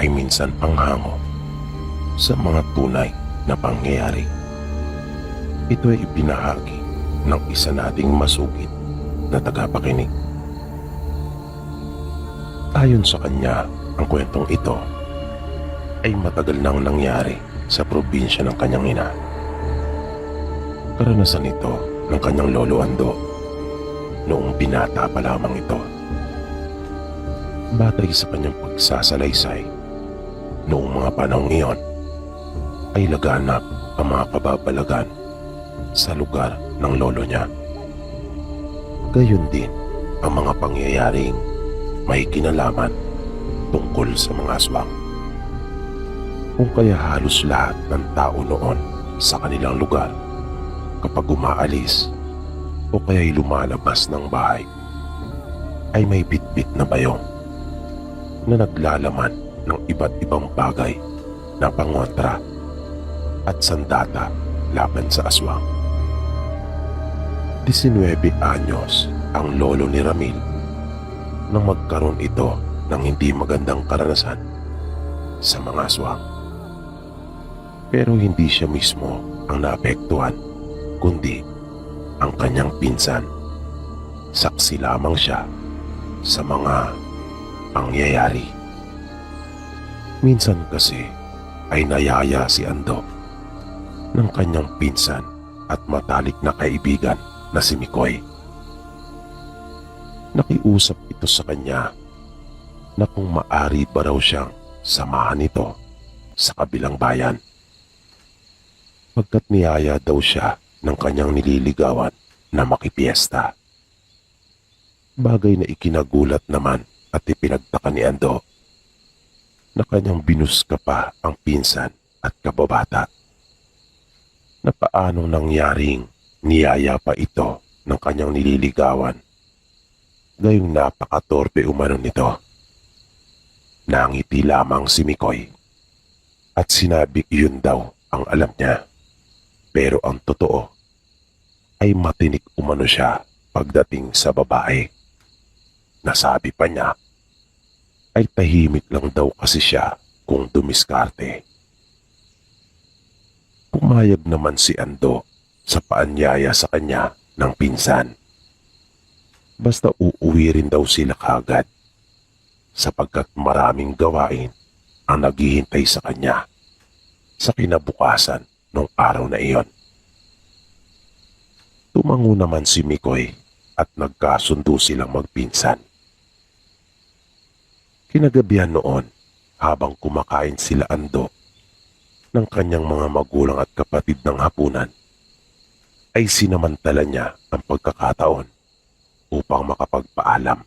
ay minsan panghango sa mga tunay na pangyayari. Ito ay ibinahagi ng isa nating masugid na tagapakinig. Ayon sa kanya, ang kwentong ito ay matagal nang nangyari sa probinsya ng kanyang ina. Karanasan ito ng kanyang lolo Ando noong binata pa lamang ito. Batay sa kanyang pagsasalaysay, noong mga panahong iyon ay laganap ang mga kababalagan sa lugar ng lolo niya. Gayon din ang mga pangyayaring may kinalaman tungkol sa mga aswang. Kung kaya halos lahat ng tao noon sa kanilang lugar kapag umaalis o kaya'y lumalabas ng bahay ay may bitbit na bayong na naglalaman ng iba't ibang bagay na pangontra at sandata laban sa aswang. 19 anyos ang lolo ni Ramil nang magkaroon ito ng hindi magandang karanasan sa mga aswang. Pero hindi siya mismo ang naapektuhan, kundi ang kanyang pinsan. Saksi lamang siya sa mga pangyayari. Minsan kasi ay nayaya si Ando ng kanyang pinsan at matalik na kaibigan na si Mikoy. Nakiusap ito sa kanya na kung maari ba raw siyang samahan nito sa kabilang bayan. Pagkat niyaya daw siya ng kanyang nililigawan na makipiesta. Bagay na ikinagulat naman at ipinagtaka ni Ando na kanyang binuska pa ang pinsan at kababata. Na paanong nangyaring niyaya pa ito ng kanyang nililigawan. Gayong napakatorpe umano nito. Nangiti lamang si Mikoy at sinabi yun daw ang alam niya. Pero ang totoo ay matinik umano siya pagdating sa babae. Nasabi pa niya ay tahimik lang daw kasi siya kung dumiskarte. Pumayag naman si Ando sa paanyaya sa kanya ng pinsan. Basta uuwi rin daw sila kagad sapagkat maraming gawain ang naghihintay sa kanya sa kinabukasan nung araw na iyon. Tumango naman si Mikoy at nagkasundo silang magpinsan. Kinagabihan noon, habang kumakain sila Ando ng kanyang mga magulang at kapatid ng hapunan, ay sinamantala niya ang pagkakataon upang makapagpaalam.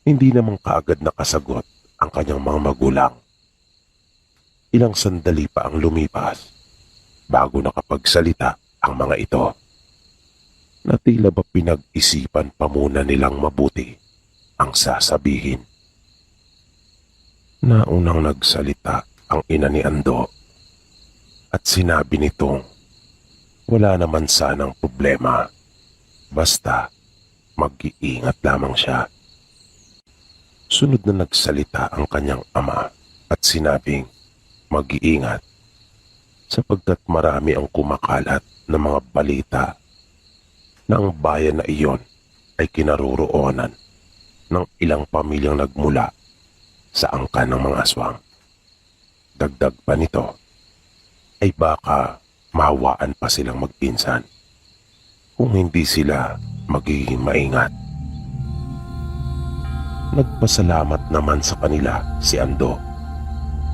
Hindi namang kaagad nakasagot ang kanyang mga magulang. Ilang sandali pa ang lumipas bago nakapagsalita ang mga ito. Na tila ba pinag-isipan pa muna nilang mabuti ang sasabihin. Naunang nagsalita ang ina ni Ando at sinabi nitong wala naman sanang problema, basta mag-iingat lamang siya. Sunod na nagsalita ang kanyang ama at sinabing mag-iingat sapagkat marami ang kumakalat na mga balita na ang bayan na iyon ay kinaroroonan ng ilang pamilyang nagmula sa angkan ng mga aswang. Dagdag pa nito ay baka mahawaan pa silang magpinsan kung hindi sila magiging maingat. Nagpasalamat naman sa kanila si Ando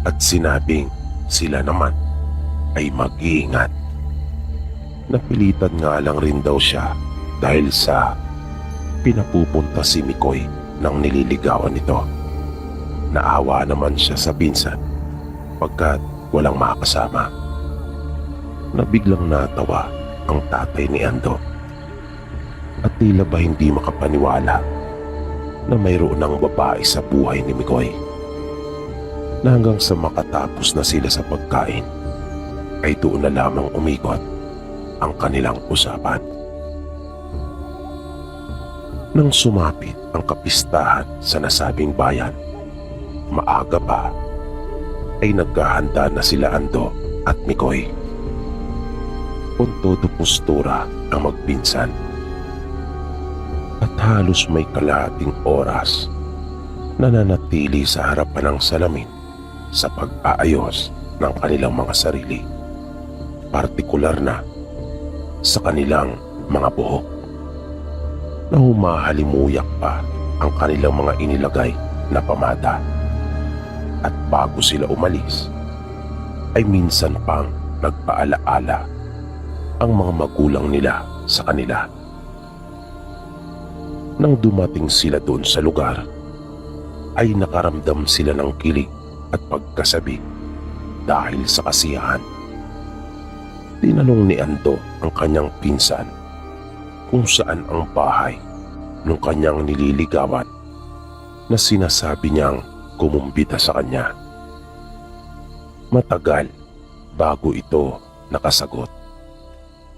at sinabing sila naman ay mag-iingat. Napilitan nga lang rin daw siya dahil sa pinapupunta si Mikoy ng nililigawan nito. Naawa naman siya sa pinsan pagkat walang makasama. Nabiglang natawa ang tatay ni Ando at tila ba hindi makapaniwala na mayroon ng babae sa buhay ni Mikoy. Na hanggang sa makatapos na sila sa pagkain ay doon na lamang umikot ang kanilang usapan. Nang sumapit ang kapistahan sa nasabing bayan, maaga pa ay naghahanda na sila Ando at Mikoy. Kung todo postura ang magpinsan. At halos may kalahating oras nananatili sa harapan ng salamin sa pag-aayos ng kanilang mga sarili. Partikular na sa kanilang mga buhok. Na humahalimuyak pa ang kanilang mga inilagay na pamada. At bago sila umalis, ay minsan pang nagpaalaala ang mga magulang nila sa kanila. Nang dumating sila doon sa lugar, ay nakaramdam sila ng kilig at pagkasabi dahil sa kasiyahan. Tinanong ni Ando ang kanyang pinsan kung saan ang bahay ng kanyang nililigawan na sinasabi niyang kumumbita sa kanya. Matagal bago ito nakasagot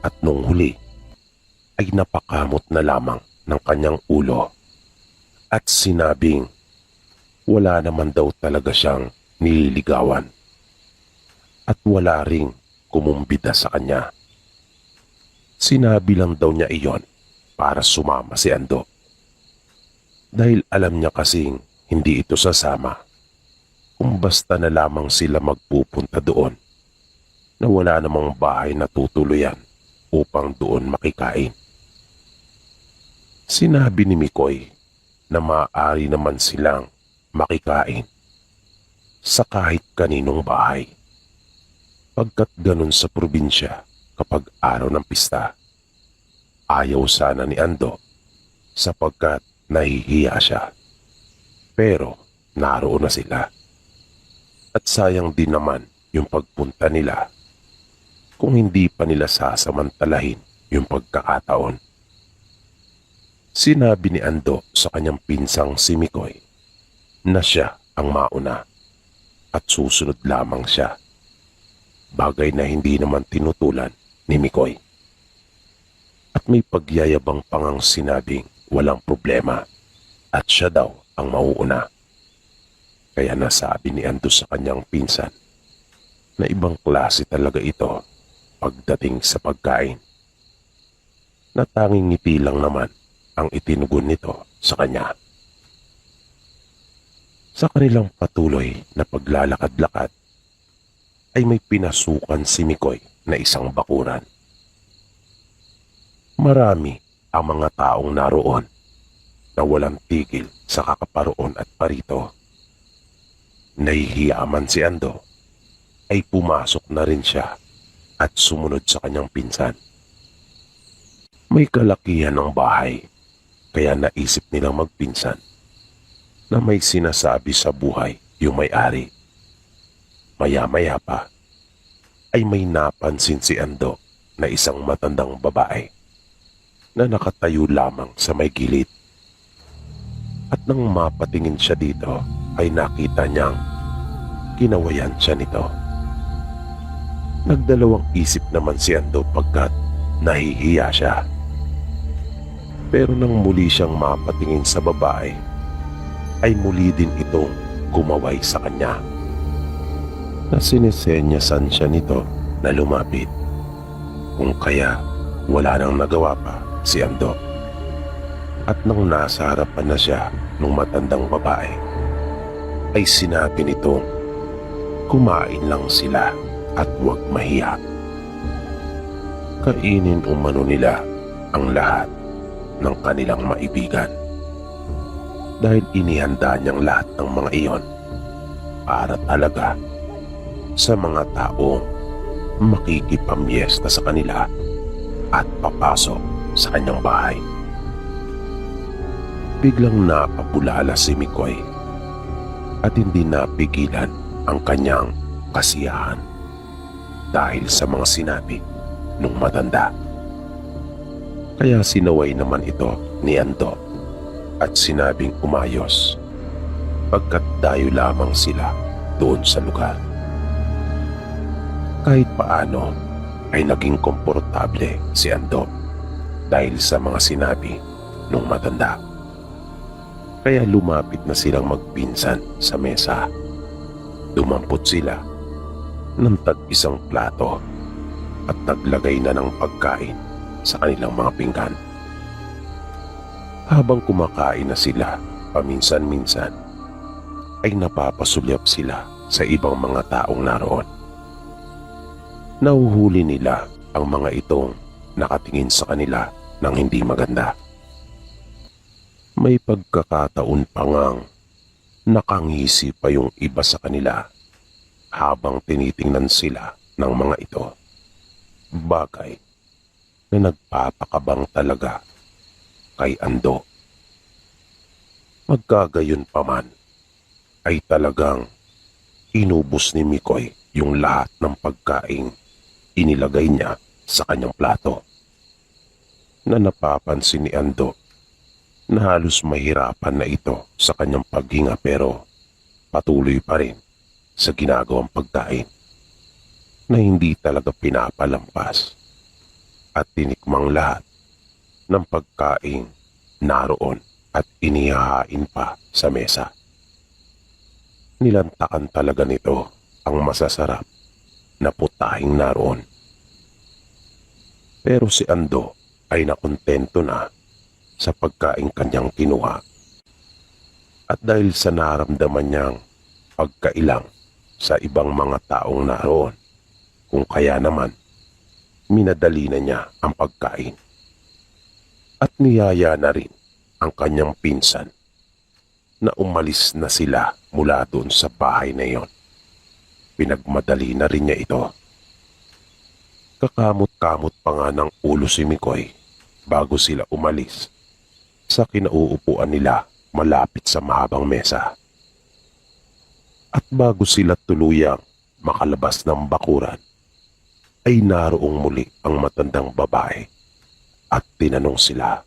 at nung huli ay napakamot na lamang ng kanyang ulo at sinabing wala naman daw talaga siyang nililigawan at wala ring kumumbita sa kanya. Sinabi lang daw niya iyon para sumama si Ando. Dahil alam niya kasing hindi ito sasama kung basta na lamang sila magpupunta doon na wala namang bahay na tutuluyan upang doon makikain. Sinabi ni Mikoy na maaari naman silang makikain sa kahit kaninong bahay. Pagkat ganun sa probinsya kapag araw ng pista, ayaw sana ni Ando sapagkat nahihiya siya. Pero naroon na sila. At sayang din naman yung pagpunta nila kung hindi pa nila sasamantalahin yung pagkakataon. Sinabi ni Ando sa kanyang pinsang si Mikoy na siya ang mauna at susunod lamang siya. Bagay na hindi naman tinutulan ni Mikoy. At may pagyayabang pangang sinabing walang problema at siya daw ang mauuna. Kaya nasabi ni Ando sa kanyang pinsan na ibang klase talaga ito pagdating sa pagkain. Na tanging ngiti lang naman ang itinugon nito sa kanya. Sa kanilang patuloy na paglalakad-lakad ay may pinasukan si Mikoy na isang bakuran. Marami ang mga taong naroon na walang tigil sa kakaparoon at parito. Nahihiya man si Ando ay pumasok na rin siya at sumunod sa kanyang pinsan. May kalakihan ng bahay kaya naisip nilang magpinsan na may sinasabi sa buhay yung may-ari. Maya-maya pa ay may napansin si Ando na isang matandang babae na nakatayo lamang sa may gilid. At nang mapatingin siya dito ay nakita niyang kinawayan siya nito. Nagdalawang isip naman si Ando pagkat nahihiya siya. Pero nang muli siyang mapatingin sa babae ay muli din itong kumaway sa kanya. Na sinisenyasan siya nito na lumapit. Kung kaya wala nang nagawa pa si Ando. At nang nasa harapan na siya ng matandang babae ay sinabi nitong kumain lang sila at huwag mahiya. Kainin umano nila ang lahat ng kanilang maibigan dahil inihanda niyang lahat ng mga iyon para talaga sa mga taong makikipamyesta sa kanila at papasok sa kanyang bahay. Biglang napapulala si Mikoy at hindi napigilan ang kanyang kasiyahan dahil sa mga sinabi nung matanda. Kaya sinaway naman ito ni Ando at sinabing umayos pagkat dayo lamang sila doon sa lugar. Kahit paano ay naging komportable si Ando dahil sa mga sinabi nung matanda. Kaya lumapit na silang magpinsan sa mesa. Dumampot sila ng tag-isang plato at naglagay na ng pagkain sa kanilang mga pinggan. Habang kumakain na sila, paminsan-minsan ay napapasulyap sila sa ibang mga taong naroon. Nahuhuli nila ang mga itong nakatingin sa kanila ng hindi maganda. May pagkakataon pa ngang nakangisi pa yung iba sa kanila habang tinitingnan sila ng mga ito. Bagay na nagpapakabang talaga kay Ando. Magkagayon pa man ay talagang inubos ni Mikoy yung lahat ng pagkaing inilagay niya sa kanyang plato, na napapansin ni Ando na halos mahirapan na ito sa kanyang paghinga, pero patuloy pa rin sa ginagawang pagkain na hindi talaga pinapalampas at tinikmang lahat ng pagkain naroon at inihahain pa sa mesa. Nilantakan talaga nito ang masasarap na putahing naroon. Pero si Ando ay nakontento na sa pagkain kanyang kinuha. At dahil sa naramdaman niyang pagkailang sa ibang mga taong naroon, kung kaya naman, minadali na niya ang pagkain. At niyaya na rin ang kanyang pinsan na umalis na sila mula doon sa bahay na iyon. Pinagmadali na rin niya ito. Kakamot-kamot pa nga ng ulo si Mikoy bago sila umalis sa kinauupuan nila malapit sa mahabang mesa. At bago sila tuluyang makalabas ng bakuran, ay naroong muli ang matandang babae at tinanong sila.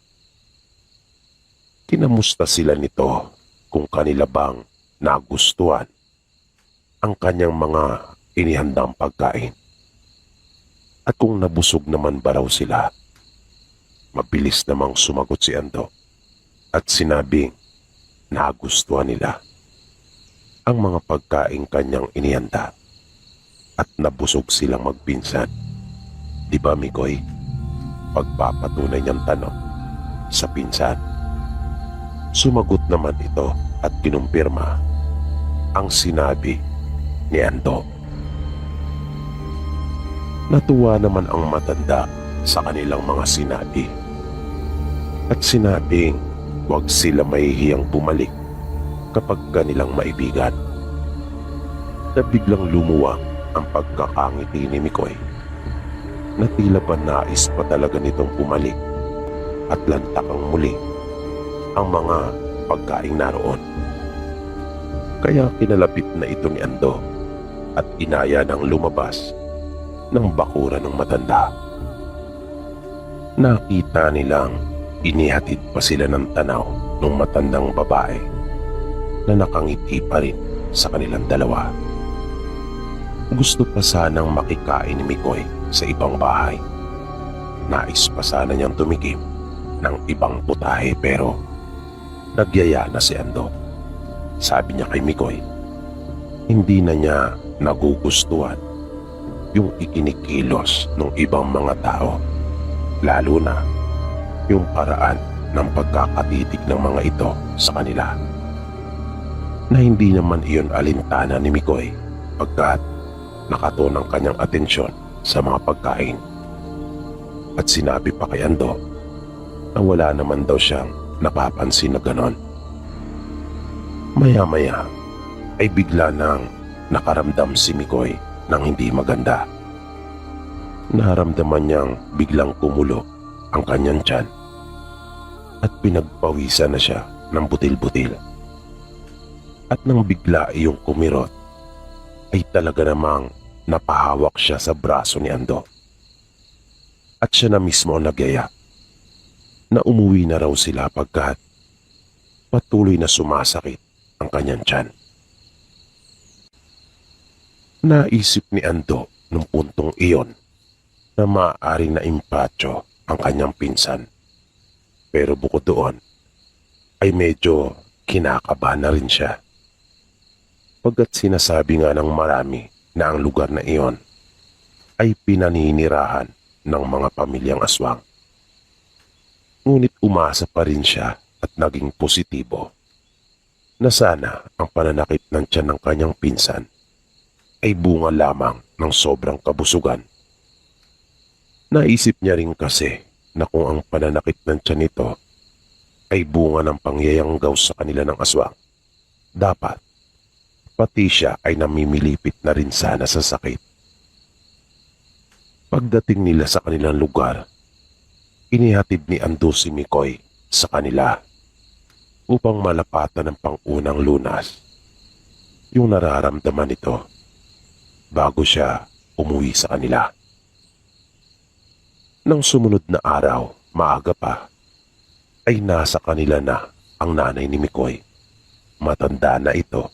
Kinamusta sila nito kung kanila bang nagustuhan ang kanyang mga inihandang pagkain. At kung nabusog naman ba raw sila. Mabilis namang sumagot si Ando at sinabing nagustuhan nila ang mga pagkain kanyang inihanda at nabusog silang magpinsan. Di ba, Mikoy? Pagpapatunay niyang tanong sa pinsan. Sumagot naman ito at kinumpirma ang sinabi ni Ando. Natuwa naman ang matanda sa kanilang mga sinabi at sinabing huwag sila mahihiyang bumalik kapag kanilang maibigan. Na biglang lumuwang ang pagkakangiti ni Mikoy na tila ba nais pa talaga nitong bumalik at lantakang muli ang mga pagkaing naroon. Kaya kinalapit na ito ni Ando at inaya ng lumabas ng bakuran ng matanda. Nakita nilang inihatid pa sila ng tanaw ng matandang babae na nakangiti pa rin sa kanilang dalawa. Gusto pa sanang makikain ni Mikoy sa ibang bahay. Nais pa sana niyang tumikim ng ibang putahe, pero nagyaya na si Ando. Sabi niya kay Mikoy, hindi na niya nagugustuhan yung ikinikilos ng ibang mga tao, lalo na yung paraan ng pagkakatitig ng mga ito sa kanila, na hindi naman iyon alintana ni Mikoy pagkat nakatuon ang kanyang atensyon sa mga pagkain. At sinabi pa kay Ando na wala naman daw siyang napapansin na ganon. Maya-maya ay bigla nang nakaramdam si Mikoy ng hindi maganda. Naramdaman niyang biglang kumulo ang kanyang tiyan at pinagpawisan na siya ng butil-butil. At nang bigla iyong kumirot, ay talaga namang napahawak siya sa braso ni Ando. At siya na mismo ang nagyaya na umuwi na raw sila pagkat patuloy na sumasakit ang kanyang tiyan. Naisip ni Ando nung puntong iyon na maaaring naimpatyo ang kanyang pinsan. Pero bukod doon, ay medyo kinakabahan na rin siya. Pagkat sinasabi nga ng marami na ang lugar na iyon ay pinaninirahan ng mga pamilyang aswang. Ngunit umasa pa rin siya at naging positibo na sana ang pananakit ng tiyan ng kanyang pinsan ay bunga lamang ng sobrang kabusugan. Naisip niya rin kasi na kung ang pananakit ng tiyan nito ay bunga ng pangyayanggaw sa kanila ng aswang, dapat pati siya ay namimilipit na rin sana sa sakit. Pagdating nila sa kanilang lugar, inihatid ni Ando si Mikoy sa kanila upang malapatan ng pangunang lunas yung nararamdaman nito bago siya umuwi sa kanila. Nang sumunod na araw, maaga pa, ay nasa kanila na ang nanay ni Mikoy. Matanda na ito.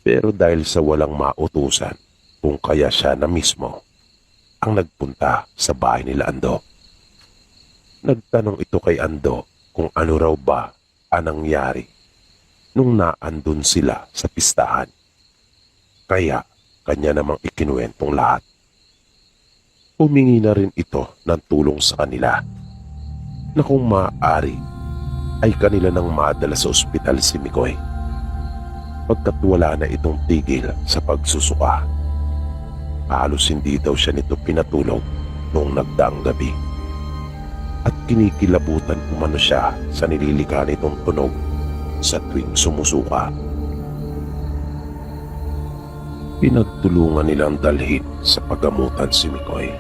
Pero dahil sa walang mautusan kung kaya siya na mismo ang nagpunta sa bahay nila Ando. Nagtanong ito kay Ando kung ano raw ba ang nangyari nung naandun sila sa pistahan. Kaya kanya namang ikinuwentong lahat. Humingi na rin ito ng tulong sa kanila na kung maaari ay kanila nang madala sa ospital si Mikoy pagkat wala na itong tigil sa pagsusuka. Halos hindi daw siya nito pinatulog noong nagdaang gabi at kinikilabutan umano siya sa nililika nitong tunog sa tuwing sumusuka. Pinagtulungan nilang dalhin sa paggamutan si Mikoy.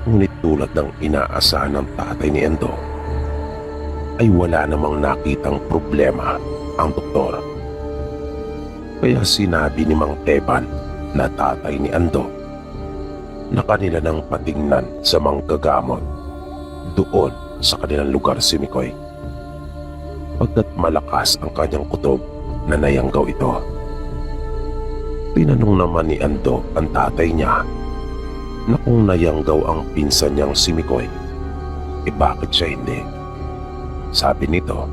Ngunit tulad ng inaasahan ng tatay ni Endo, ay wala namang nakitang problema ang doktor. Kaya sinabi ni Mang Teban na tatay ni Ando na kanila nang patingnan sa manggagamot doon sa kanilang lugar si Mikoy. Pagkat malakas ang kanyang kutob na nayanggaw ito. Tinanong naman ni Ando ang tatay niya na kung nayanggaw ang pinsan niyang si Mikoy, bakit siya hindi? Sabi nito,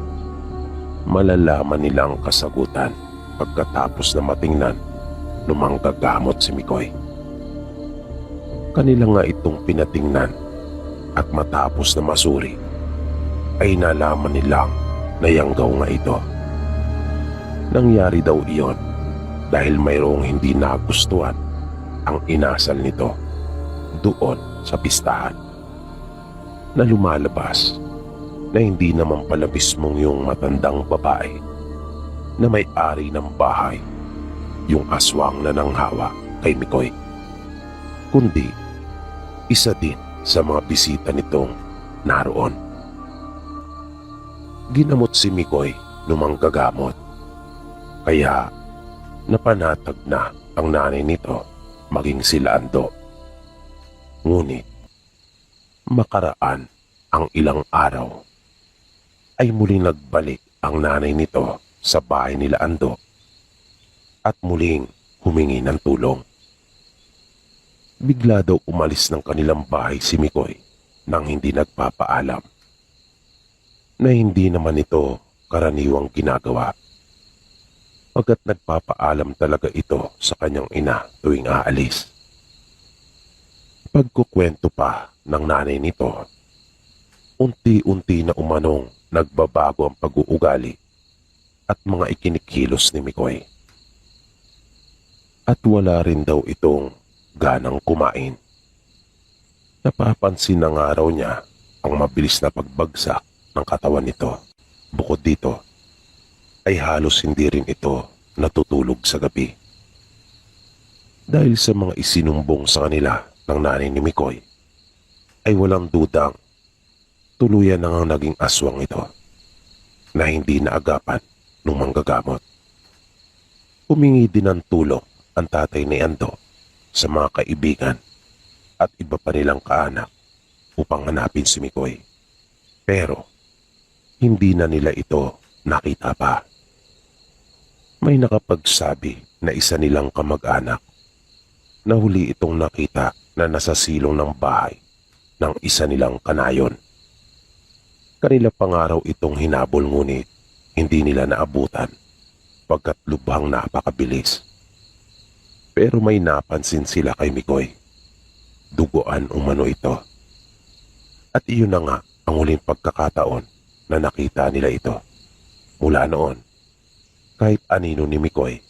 malalaman nilang kasagutan pagkatapos na matingnan ng manggagamot si Mikoy. Kanila nga itong pinatingnan at matapos na masuri ay nalaman nilang nayanggaw nga ito. Nangyari daw iyon dahil mayroong hindi nagustuhan ang inasal nito doon sa pistahan na lumalabas na hindi naman pala mismong yung matandang babae na may-ari ng bahay yung aswang na nanghawa kay Mikoy, kundi isa din sa mga bisita nitong naroon. Ginamot si Mikoy nung manggagamot, kaya napanatag na ang nanay nito maging sila Ando. Ngunit makaraan ang ilang araw ay muling nagbalik ang nanay nito sa bahay nila Ando at muling humingi ng tulong. Bigla daw umalis ng kanilang bahay si Mikoy nang hindi nagpapaalam, na hindi naman ito karaniwang ginagawa. Pagkat nagpapaalam talaga ito sa kanyang ina tuwing aalis. Pagkukwento pa ng nanay nito, unti-unti na umanong nagbabago ang pag-uugali at mga ikinikilos ni Mikoy. At wala rin daw itong ganang kumain. Napapansin na nga raw niya ang mabilis na pagbagsak ng katawan nito. Bukod dito, ay halos hindi rin ito natutulog sa gabi. Dahil sa mga isinumbong sa kanila ng nanay ni Mikoy, ay walang dudang tuluyan na nga naging aswang ito na hindi naagapan ng manggagamot. Humingi din ng tulong ang tatay ni Ando sa mga kaibigan at iba pa nilang kaanak upang hanapin si Mikoy. Pero hindi na nila ito nakita pa. May nakapagsabi na isa nilang kamag-anak na huli itong nakita na nasa silong ng bahay ng isa nilang kanayon. Kanila pangaraw itong hinabol ngunit hindi nila naabutan pagkat lubhang napakabilis. Pero may napansin sila kay Mikoy. Duguan umano ito. At iyon na nga ang huling pagkakataon na nakita nila ito. Mula noon, kahit anino ni Mikoy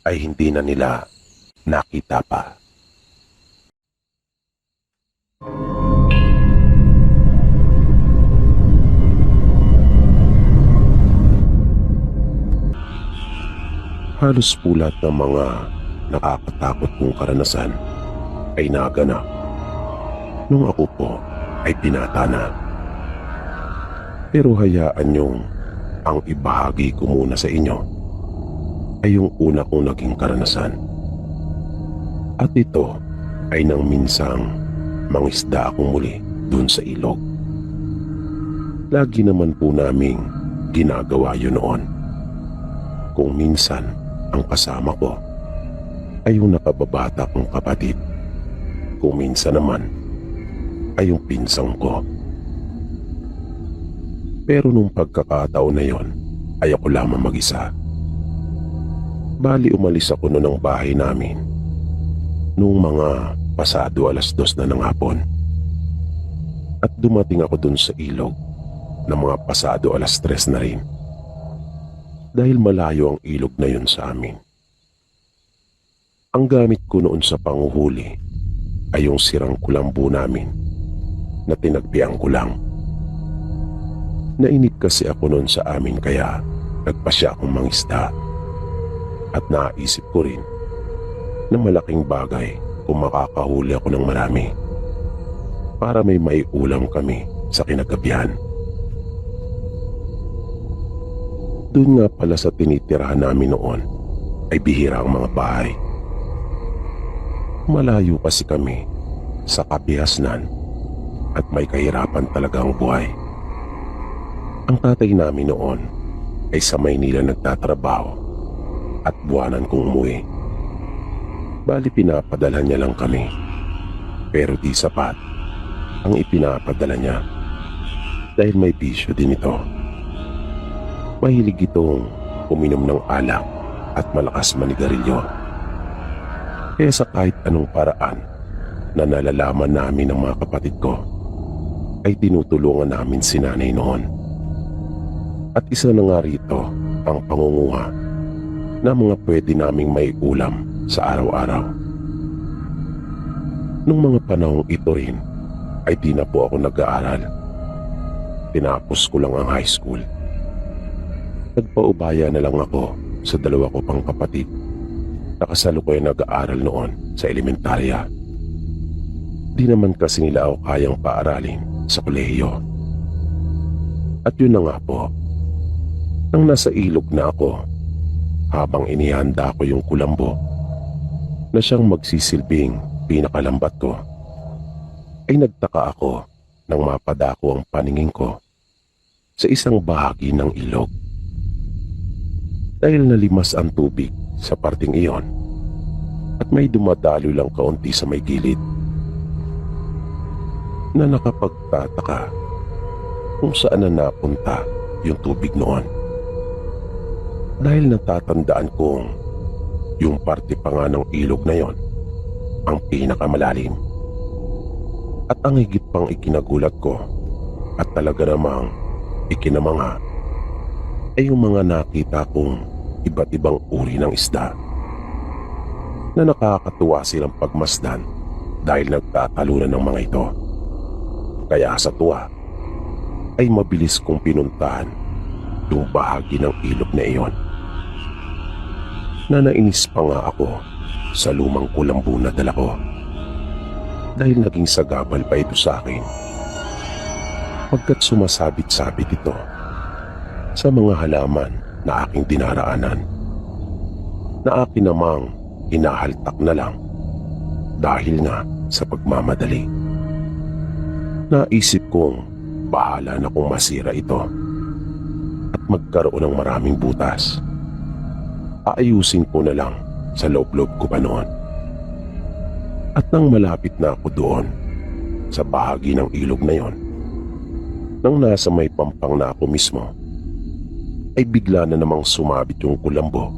ay hindi na nila nakita pa. Halos pulat ng mga nakakatakot kong karanasan ay naganap nung ako po ay binata na. Pero hayaan niyong ang ibahagi ko muna sa inyo ay yung una kong naging karanasan. At ito ay nang minsang mangisda akong muli dun sa ilog. Lagi naman po naming ginagawa yun noon. Kung minsan ang kasama ko ay yung nakababata kong kapatid. Kung minsan naman ay yung pinsang ko. Pero nung pagkakataon na yon ay ako lamang mag-isa. Bali umalis ako noon ng bahay namin nung mga pasado 2:00 na ng hapon. At dumating ako dun sa ilog ng mga pasado 3:00 na rin. Dahil malayo ang ilog na yun sa amin. Ang gamit ko noon sa panguhuli ay yung sirang kulambo namin na tinagpian ko lang. Nainip kasi ako noon sa amin kaya nagpasya akong mangisda. At naisip ko rin na malaking bagay kung makakahuli ako ng marami para may maiulam kami sa kinagabihan. Doon nga pala sa tinitirahan namin noon ay bihira ang mga bahay. Malayo kasi kami sa kapihasnan at may kahirapan talaga ang buhay. Ang tatay namin noon ay sa Maynila nagtatrabaho at buwanan kong umuwi. Bali pinapadala niya lang kami. Pero di sapat ang ipinapadala niya dahil may bisyo din ito. Mahilig itong uminom ng alak at malakas manigarilyo. Kaya sa kahit anong paraan na nalalaman namin ng mga kapatid ko, ay tinutulungan namin si nanay noon. At isa na nga rito ang pangunguha na mga pwede naming may ulam sa araw-araw. Nung mga panahong ito rin, ay di na po ako nag-aaral. Tinapos ko lang ang high school. Nagpaubaya na lang ako sa dalawa ko pang kapatid na kasalukuyan nag-aaral noon sa elementarya. Di naman kasi nila ako kayang paaralin sa kolehiyo. At yun na nga po, nang nasa ilog na ako, habang inihanda ko yung kulambo na siyang magsisilbing pinakalambat ko, ay nagtaka ako nang mapadako ang paningin ko sa isang bahagi ng ilog. Dahil nalimas ang tubig sa parting iyon at may dumadaloy lang kaunti sa may gilid, na nakapagtataka kung saan na napunta yung tubig noon. Dahil natatandaan kong yung parte pa nga ng ilog na yon ang pinakamalalim. At ang higit pang ikinagulat ko at talaga namang ikinamanga ay yung mga nakita kong iba't ibang uri ng isda na nakakatuwa silang pagmasdan dahil nagtatalunan ng mga ito. Kaya sa tuwa ay mabilis kong pinuntahan yung bahagi ng ilog na iyon. Na nainis pa nga ako sa lumang kulambo na dala ko dahil naging sagabal pa ito sa akin pagkat sumasabit-sabit ito sa mga halaman na aking dinaraanan, na akin namang hinahaltak na lang dahil nga sa pagmamadali. Naisip kong bahala na kung masira ito at magkaroon ng maraming butas. Aayusin ko na lang sa loob-loob ko pa noon. At nang malapit na ako doon sa bahagi ng ilog na yon, nang nasa may pampang na ako mismo, ay bigla na namang sumabit yung kulambo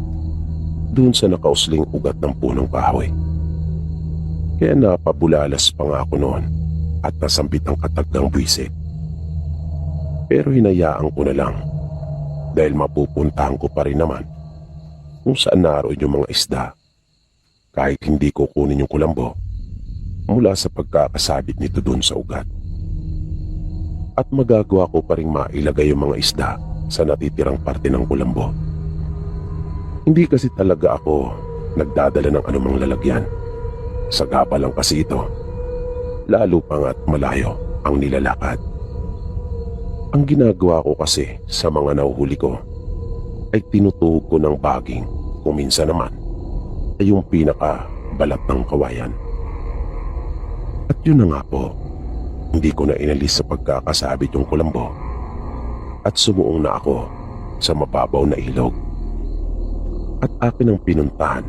doon sa nakausling ugat ng punong kahoy. Kaya napabulalas pa nga ako noon at nasambit ang kataglang buwisit. Pero hinayaan ko na lang dahil mapupuntahan ko pa rin naman kung saan naroon yung mga isda kahit hindi ko kunin yung kulambo mula sa pagkakasabit nito doon sa ugat. At magagawa ko pa rin mailagay yung mga isda sa natitirang parte ng kulambo. Hindi kasi talaga ako nagdadala ng anumang lalagyan. Sagapa lang kasi ito. Lalo pa nga't malayo ang nilalakad. Ang ginagawa ko kasi sa mga nahuhuli ko ay tinutuhog ko ng baging kung minsan naman ay yung pinaka-balat ng kawayan. At yun na nga po, hindi ko na inalis sa pagkakasabit yung kulambo at sumuong na ako sa mababaw na ilog. At akin ang pinuntahan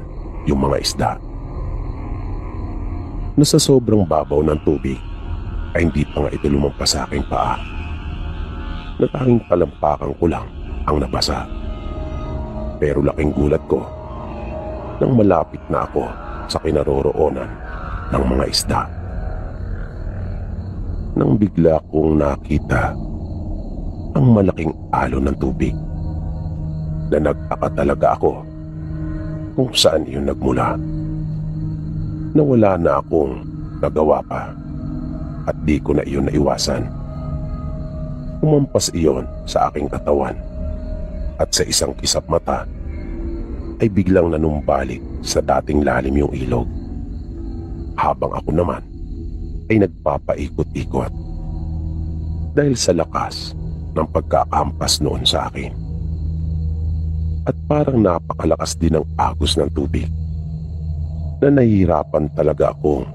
yung mga isda. Nasa sobrang babaw ng tubig ay hindi pa nga ito lumampas sa aking paa. Natanging palampakan ko lang ang nabasa. Pero laking gulat ko nang malapit na ako sa kinaroroonan ng mga isda. Nang bigla kong nakita ang malaking alon ng tubig na nagtaka talaga ako kung saan iyon nagmula. Nawala na akong nagawa pa at di ko na iyon naiwasan. Umampas iyon sa aking katawan at sa isang kisap mata ay biglang nanumbalik sa dating lalim yung ilog. Habang ako naman ay nagpapaikot-ikot dahil sa lakas ng pagkakampas noon sa akin. At parang napakalakas din ng agos ng tubig na nahihirapan talaga akong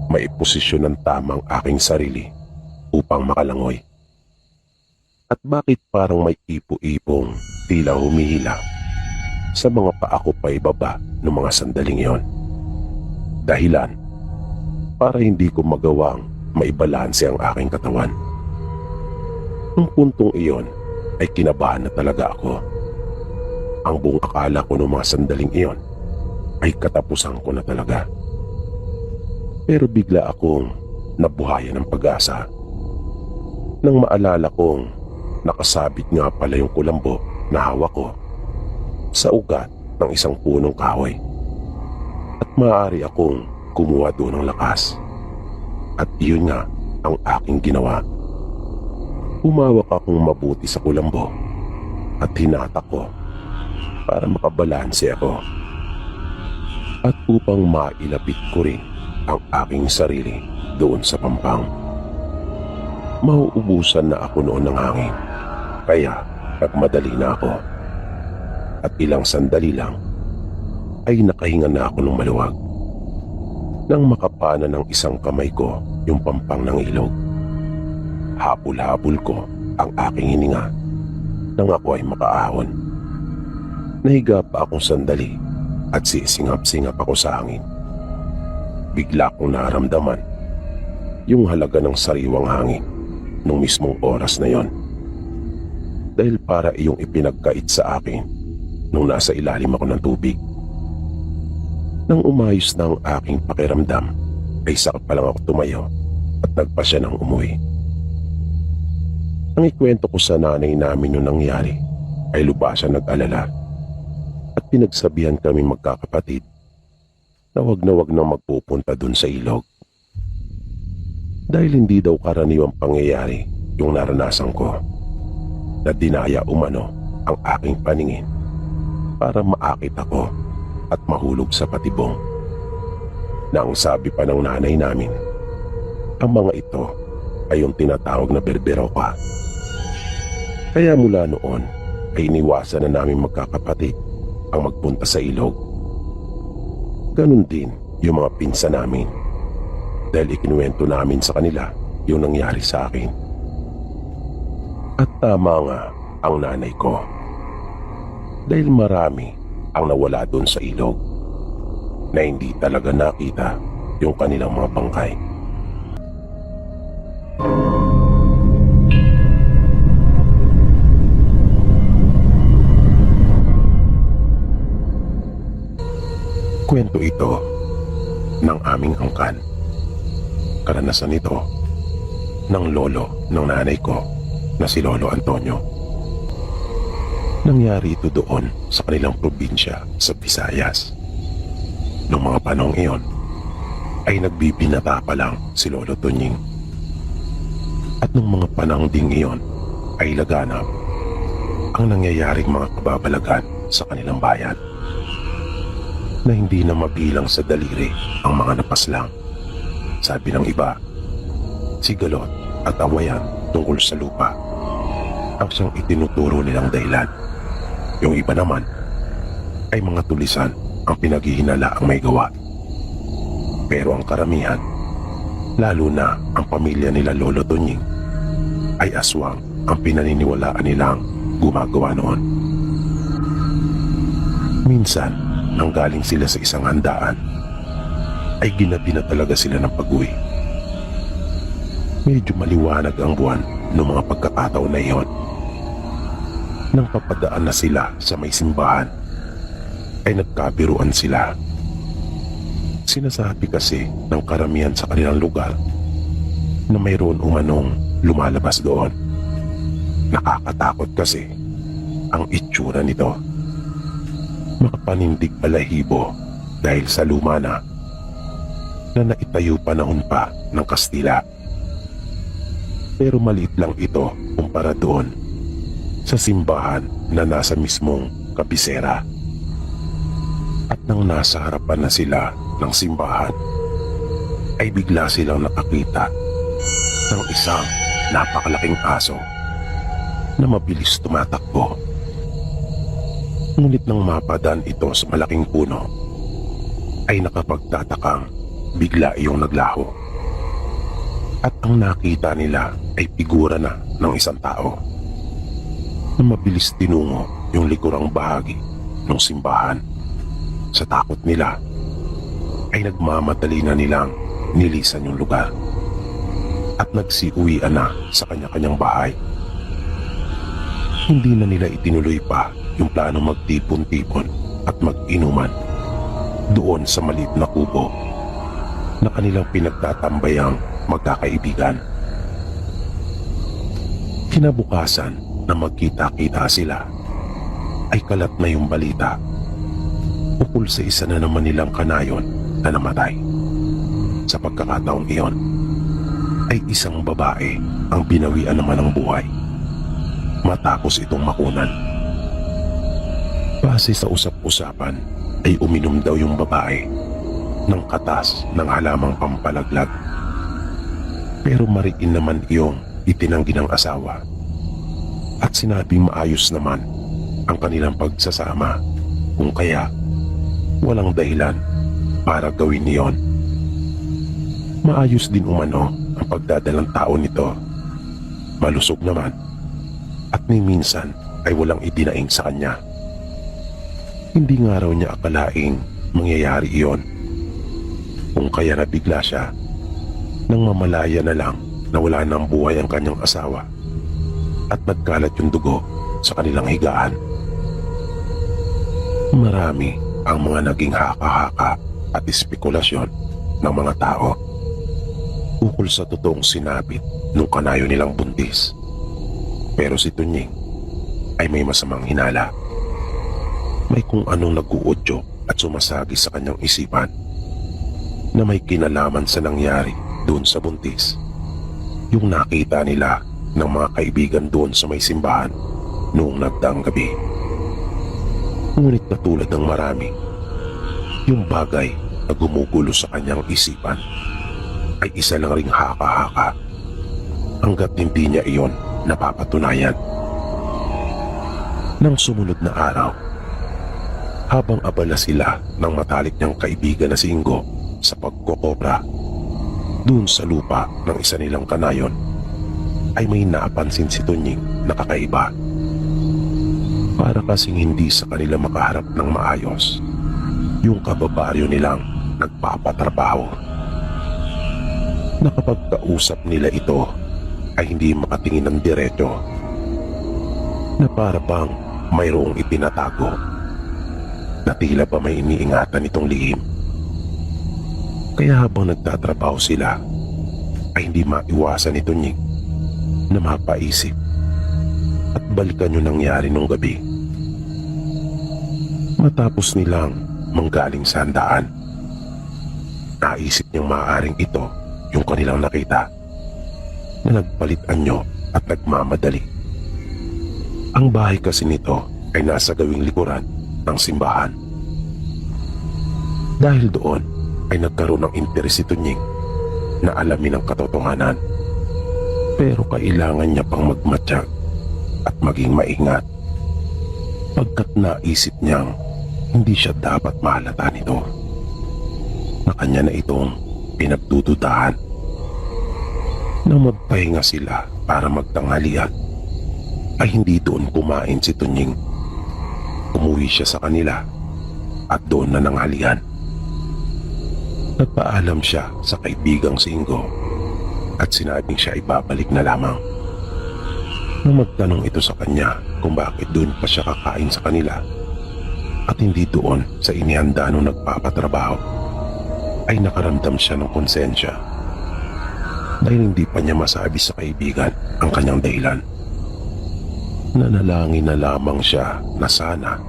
maiposisyon ng tamang aking sarili upang makalangoy. At bakit parang may ipo-ipong tila humihila sa mga paa ko pa ibaba ng mga sandaling iyon? Dahilan para hindi ko magawang maibalanse ang aking katawan. Nung puntong iyon ay kinabahan na talaga ako. Ang buong akala ko ng mga sandaling iyon ay katapusan ko na talaga. Pero bigla akong nabuhayan ng pag-asa nang maalala kong nakasabit nga pala yung kulambo na hawak ko sa ugat ng isang punong kahoy. At maaari akong kumuha doon ng lakas. At iyon nga ang aking ginawa. Humawak akong mabuti sa kulambo at hinatak ko para makabalanse ako. At upang mailapit ko rin ang aking sarili doon sa pampang. Mauubusan na ako noon ng hangin, kaya nagmadali na ako. At ilang sandali lang ay nakahinga na ako ng maluwag nang makapana ng isang kamay ko yung pampang ng ilog. Habol-habol ko ang aking hininga nang ako ay makaahon. Nahiga pa akong sandali at sisingap-singap ako sa hangin. Bigla kong naramdaman yung halaga ng sariwang hangin nung mismong oras na yon. Dahil para iyong ipinagkait sa akin nung nasa ilalim ako ng tubig. Nang umayos na ang aking pakiramdam ay saka pa lang ako tumayo at nagpasya ng umuwi. Ang ikwento ko sa nanay namin yung nangyari ay lubasan nag-alala at pinagsabihan kami magkakapatid na wag na magpupunta dun sa ilog. Dahil hindi daw karaniwang pangyayari yung naranasan ko na dinaya umano ang aking paningin para maakit ako at mahulog sa patibong. Na ang sabi pa ng nanay namin, ang mga ito ay yung tinatawag na berberoka. Kaya mula noon ay iniwasan na namin magkakapatid ang magpunta sa ilog. Ganun din yung mga pinsan namin dahil ikinuwento namin sa kanila yung nangyari sa akin. At tama nga ang nanay ko dahil marami ang nawala doon sa ilog na hindi talaga nakita yung kanilang mga bangkay. Kwento ito ng aming angkan. Karanasan ito ng lolo ng nanay ko na si Lolo Antonio. Nangyari ito doon sa kanilang probinsya sa Visayas. Noong mga panahong iyon ay nagbibinata pa lang si Lolo Tunying. At noong mga panahong ding iyon ay laganap ang nangyayaring mga kababalagan sa kanilang bayan na hindi na mabilang sa daliri ang mga napaslang. Sabi ng iba, sigalot at awayan tungkol sa lupa ang siyang itinuturo nilang dahilan. Yung iba naman ay mga tulisan ang pinaghihinala ang may gawa. Pero ang karamihan, lalo na ang pamilya nila Lolo Tunying, ay aswang ang pinaniniwalaan nilang gumagawa noon. Minsan, nang galing sila sa isang handaan, ay ginabi na talaga sila ng pag-uwi. Medyo maliwanag ang buwan noong mga pagkakataon na iyon. Nang papadaan na sila sa may simbahan, ay nagkabiruan sila. Sinasabi kasi ng karamihan sa kanilang lugar na mayroon umanong lumalabas doon. Nakakatakot kasi ang itsura nito. Makapanindig balahibo dahil sa luma na naitayo panahon pa ng Kastila. Pero maliit lang ito kumpara doon sa simbahan na nasa mismong kabisera. At nang nasa harapan na sila ng simbahan, ay bigla silang nakakita ng isang napakalaking aso na mabilis tumatakbo. Ngunit nang mapadaan ito sa malaking puno, ay nakapagtatakang bigla iyong naglaho. At ang nakita nila ay figura na ng isang tao na mabilis tinungo yung likurang bahagi ng simbahan. Sa takot nila, ay nagmamadali na nilang nilisan yung lugar at nagsiuwian na sa kanya-kanyang bahay. Hindi na nila itinuloy pa yung plano magtipon-tipon at mag-inuman doon sa maliit na kubo na kanilang pinagtatambayang magkakaibigan. Kinabukasan na magkita-kita sila, ay kalat na yung balita ukol sa isa na naman nilang kanayon na namatay. Sa pagkakataong iyon, ay isang babae ang binawian naman ng buhay matapos itong makunan. Base sa usap-usapan ay uminom daw yung babae ng katas ng halamang pampalaglag. Pero mariin naman iyong itinanggi ng asawa at sinabing maayos naman ang kanilang pagsasama, kung kaya walang dahilan para gawin niyon. Maayos din umano ang pagdadalang tao nito. Malusog naman at ni minsan ay walang idinaing sa kanya. Hindi nga raw niya akalaing mangyayari iyon, kung kaya nabigla siya nang mamalaya na lang na wala ng buhay ang kanyang asawa at nagkalat yung dugo sa kanilang higaan. Marami ang mga naging haka-haka at espekulasyon ng mga tao ukol sa totoong sinapit nung kanayo nilang buntis. Pero si Tunying ay may masamang hinala. May kung anong nag-uudyo at sumasagi sa kanyang isipan na may kinalaman sa nangyari doon sa buntis. Yung nakita nila ng mga kaibigan doon sa may simbahan noong nagdaang gabi. Ngunit katulad ng marami, yung bagay na gumugulo sa kanyang isipan ay isa lang ring haka-haka hanggat hindi niya iyon napapatunayan. Nang sumunod na araw, habang abala sila ng matalik niyang kaibigan na si Ingo sa pagkokobra doon sa lupa ng isa nilang kanayon, ay may napansin si Tunying na kakaiba. Para kasing hindi sa kanila makaharap ng maayos yung kababaryo nilang nagpapatrabaho. Nakapagkausap nila ito ay hindi makatingin ng diretso, na para bang mayroong itinatago. na tila ba may iniingatan itong lihim. Kaya habang nagtatrabaho sila, ay hindi maiwasan ni Tunying na mapaisip at balikan yung nangyari nung gabi. Matapos nilang manggaling sa handaan, naisip niyang maaaring ito yung kanilang nakita na nagpalit anyo at nagmamadali. Ang bahay kasi nito ay nasa gawing likuran ng simbahan. Dahil doon ay nagkaroon ng interes si Tunying na alamin ang katotohanan. Pero kailangan niya pang magmatsyag at maging maingat, pagkat naisip niyang hindi siya dapat mahalata nito na kanya na itong pinagdududahan. Nang magpahinga sila para magtanghalian, ay hindi doon kumain si Tunying. Umuwi siya sa kanila at doon na nanghalian. Nagpaalam siya sa kaibigang si Ingo at sinabing siya ay babalik na lamang. Nang magtanong ito sa kanya kung bakit doon pa siya kakain sa kanila at hindi doon sa inihanda nung nagpapatrabaho, ay nakaramdam siya ng konsensya dahil hindi pa niya masabi sa kaibigan ang kanyang dahilan. Nanalangin na lamang siya na sana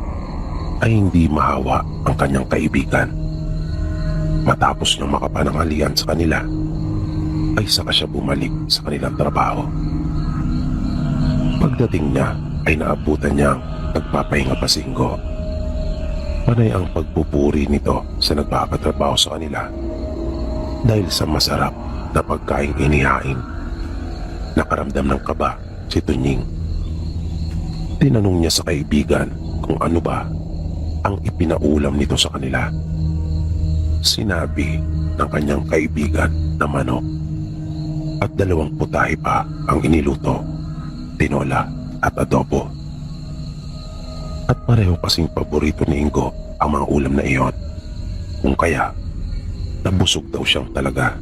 ay hindi mahawa ang kanyang kaibigan. Matapos niyang makapananghalian sa kanila, ay saka siya bumalik sa kanilang trabaho. Pagdating niya ay naabutan niyang nagpapahinga pa si Ingo. Panay ang pagpupuri nito sa nagpapatrabaho sa kanila dahil sa masarap na pagkaing inihain. Nakaramdam ng kaba si Tunying. Tinanong niya sa kaibigan kung ano ba ang ipinaulam nito sa kanila. Sinabi ng kanyang kaibigan na manok at 2 putahe pa ang iniluto, tinola at adobo. At pareho kasing paborito ni Ingo ang mga ulam na iyon, kung kaya nabusog daw siyang talaga.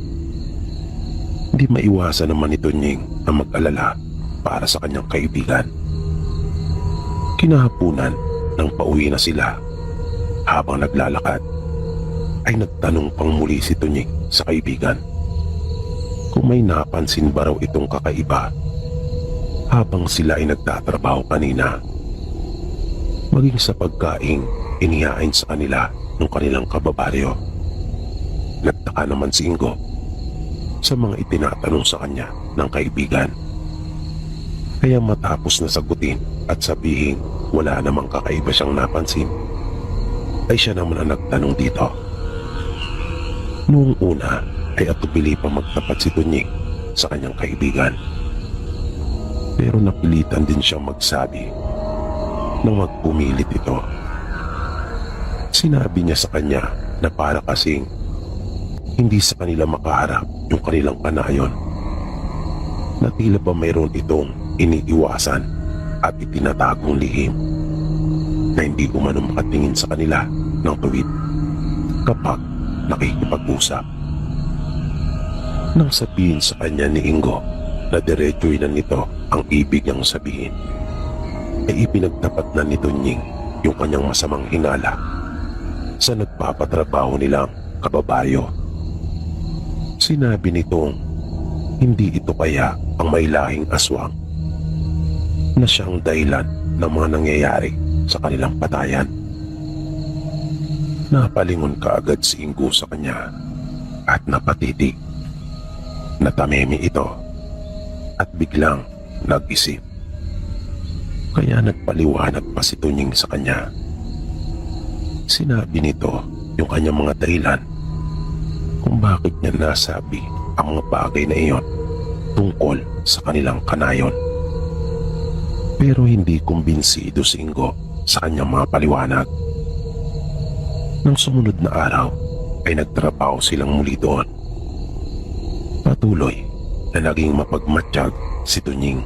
Hindi maiwasan naman ni Tunying na mag-alala para sa kanyang kaibigan. Kinahapunan nang pauwi na sila, habang naglalakad ay nagtanong pang muli si Tunying sa kaibigan kung may napansin ba raw itong kakaiba habang sila ay nagtatrabaho kanina, maging sa pagkaing inihain sa kanila ng kanilang kababaryo. Nagtaka naman si Ingo sa mga itinatanong sa kanya ng kaibigan. Kaya matapos na sagutin at sabihin wala namang kakaiba siyang napansin, ay siya naman ang nagtanong dito. Noong una ay atubili pa magtapat si Tunying sa kanyang kaibigan. Pero napilitan din siyang magsabi na magpumilit ito. Sinabi niya sa kanya na para kasing hindi sa kanila makaharap yung kanilang kanayon, na tila ba mayroon itong iniiwasan at itinatagong lihim na hindi umano makatingin sa kanila ng tuwid kapag nakikipag-usap. Nang sabihin sa kanya ni Ingo na diretsuhin na nito ang ibig niyang sabihin, ay ipinagtapat na ni Tunying yung kanyang masamang hinala sa nagpapatrabaho nilang kababayo. Sinabi nitong hindi ito kaya ang may lahing aswang na siyang dahilan ng mga nangyayari sa kanilang patayan. Napalingon kaagad si Ingo sa kanya at napatitig. Natamemi ito at biglang nag-isip. Kaya nagpaliwanag pa si Tunying sa kanya. Sinabi nito yung kanyang mga dahilan kung bakit niya nasabi ang mga bagay na iyon tungkol sa kanilang kanayon. Pero hindi kumbinsido si Ingo sa kanyang mga paliwanag. Nang sumunod na araw ay nagtrabaho silang muli doon. Patuloy na naging mapagmatsyag si Tunying.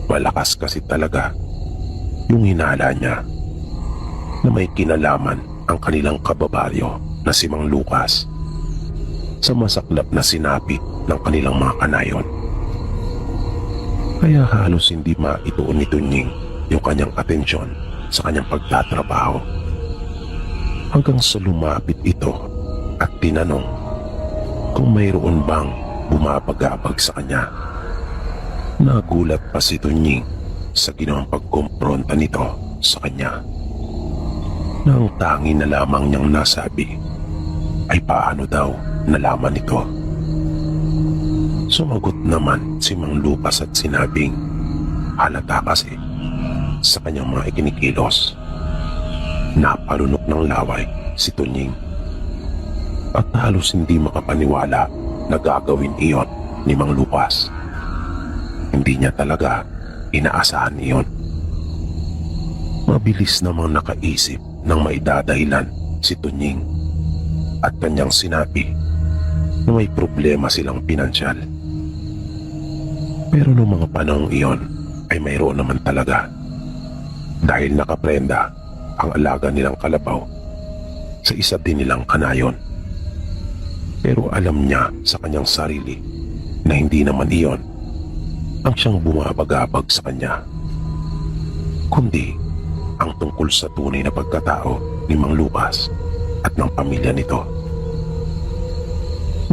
Malakas kasi talaga yung hinala niya na may kinalaman ang kanilang kababaryo na si Mang Lucas sa masaklap na sinapit ng kanilang mga kanayon. Kaya halos hindi maituon ni Tunying yung kanyang atensyon sa kanyang pagtatrabaho hanggang sa lumapit ito at tinanong kung mayroon bang bumabagabag sa kanya. Nagulat pa si Tunying sa ginawang pagkumpronta nito sa kanya. Nang tangi na lamang niyang nasabi ay paano daw nalaman nito. Sumagot naman si Mang Lupas at sinabing halata kasi sa kanyang mga ikinikilos. Napalunok ng laway si Tunying at halos hindi makapaniwala na gagawin iyon ni Mang Lupas. Hindi niya talaga inaasahan iyon. Mabilis namang nakaisip ng maidadahilan si Tunying at kanyang sinabi na may problema silang pinansyal. Pero noong mga panahong iyon ay mayroon naman talaga, dahil nakaprenda ang alaga nilang kalabaw sa isa din nilang kanayon. Pero alam niya sa kanyang sarili na hindi naman iyon ang siyang bumabagabag sa kanya, kundi ang tungkol sa tunay na pagkatao ni Mang Lupas at ng pamilya nito.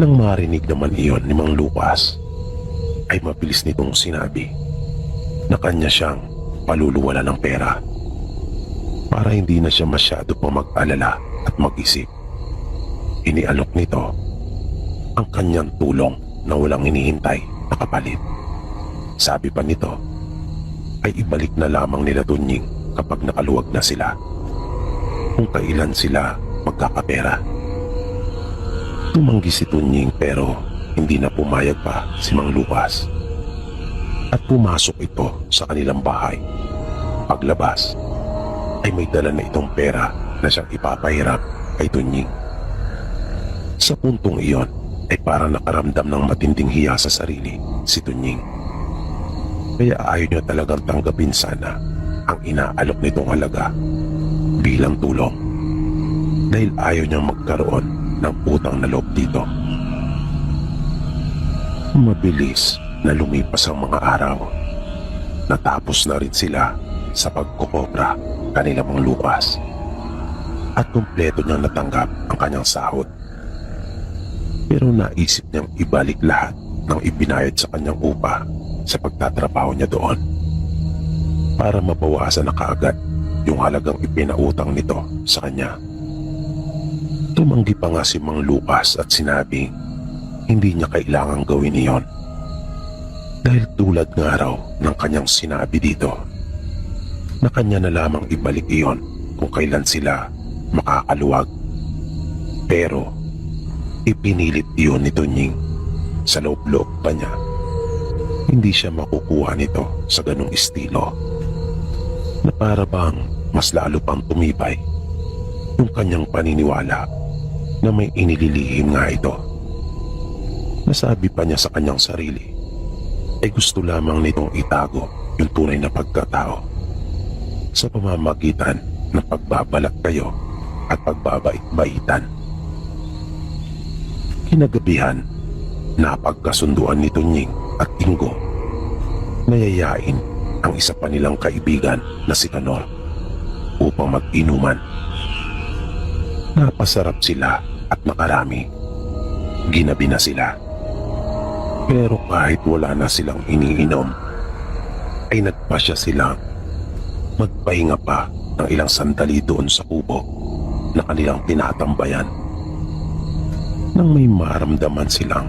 Nang marinig naman iyon ni Mang Lupas, ay mabilis nitong sinabi na kanya siyang paluluwala ng pera para hindi na siya masyado pa mag-alala at mag-isip. Inialok nito ang kanyang tulong na walang hinihintay na kapalit. Sabi pa nito ay ibalik na lamang nila Tunying kapag nakaluwag na sila, kung kailan sila magkakapera. Tumanggi si Tunying pero hindi na pumayag pa si Mang Lupas at pumasok ito sa kanilang bahay. Paglabas ay may dala na itong pera na siyang ipapahiram kay Tunying. Sa puntong iyon ay parang nakaramdam ng matinding hiya sa sarili si Tunying. Kaya ayaw niya talagang tanggapin sana ang inaalok nitong halaga bilang tulong, dahil ayaw niyang magkaroon ng utang na loob dito. Mabilis na lumipas ang mga araw. Natapos na rin sila sa pagkukobra kanila Mang Lupas at kumpleto niyang natanggap ang kanyang sahod. Pero naisip niyang ibalik lahat ng ibinayad sa kanyang upa sa pagtatrabaho niya doon para mabawasan na kaagad yung halagang ipinautang nito sa kanya. Tumanggi pa nga si Mang Lupas at sinabing hindi niya kailangang gawin iyon, dahil tulad nga raw ng kanyang sinabi dito na kanya na lamang ibalik iyon kung kailan sila makakaluwag. Pero ipinilit iyon ni Tunying. Sa loob-loob pa niya, hindi siya makukuha nito sa ganung estilo, na para bang mas lalo pang tumibay yung kanyang paniniwala na may inililihim nga ito. Nasabi pa niya sa kanyang sarili ay gusto lamang nitong itago yung tunay na pagkatao sa pamamagitan ng pagbabalat kayo at pagbabait-baitan. Kinagabihan, napagkasunduan ni Tunying at Ingo na yayain ang isa pa nilang kaibigan na si Kanor upang mag-inuman. Napasarap sila at nakarami. Ginabi na sila. Pero kahit wala na silang iniinom, ay nagpasya silang magpahinga pa ng ilang sandali doon sa kubo na kanilang tinatambayan. Nang may maramdaman silang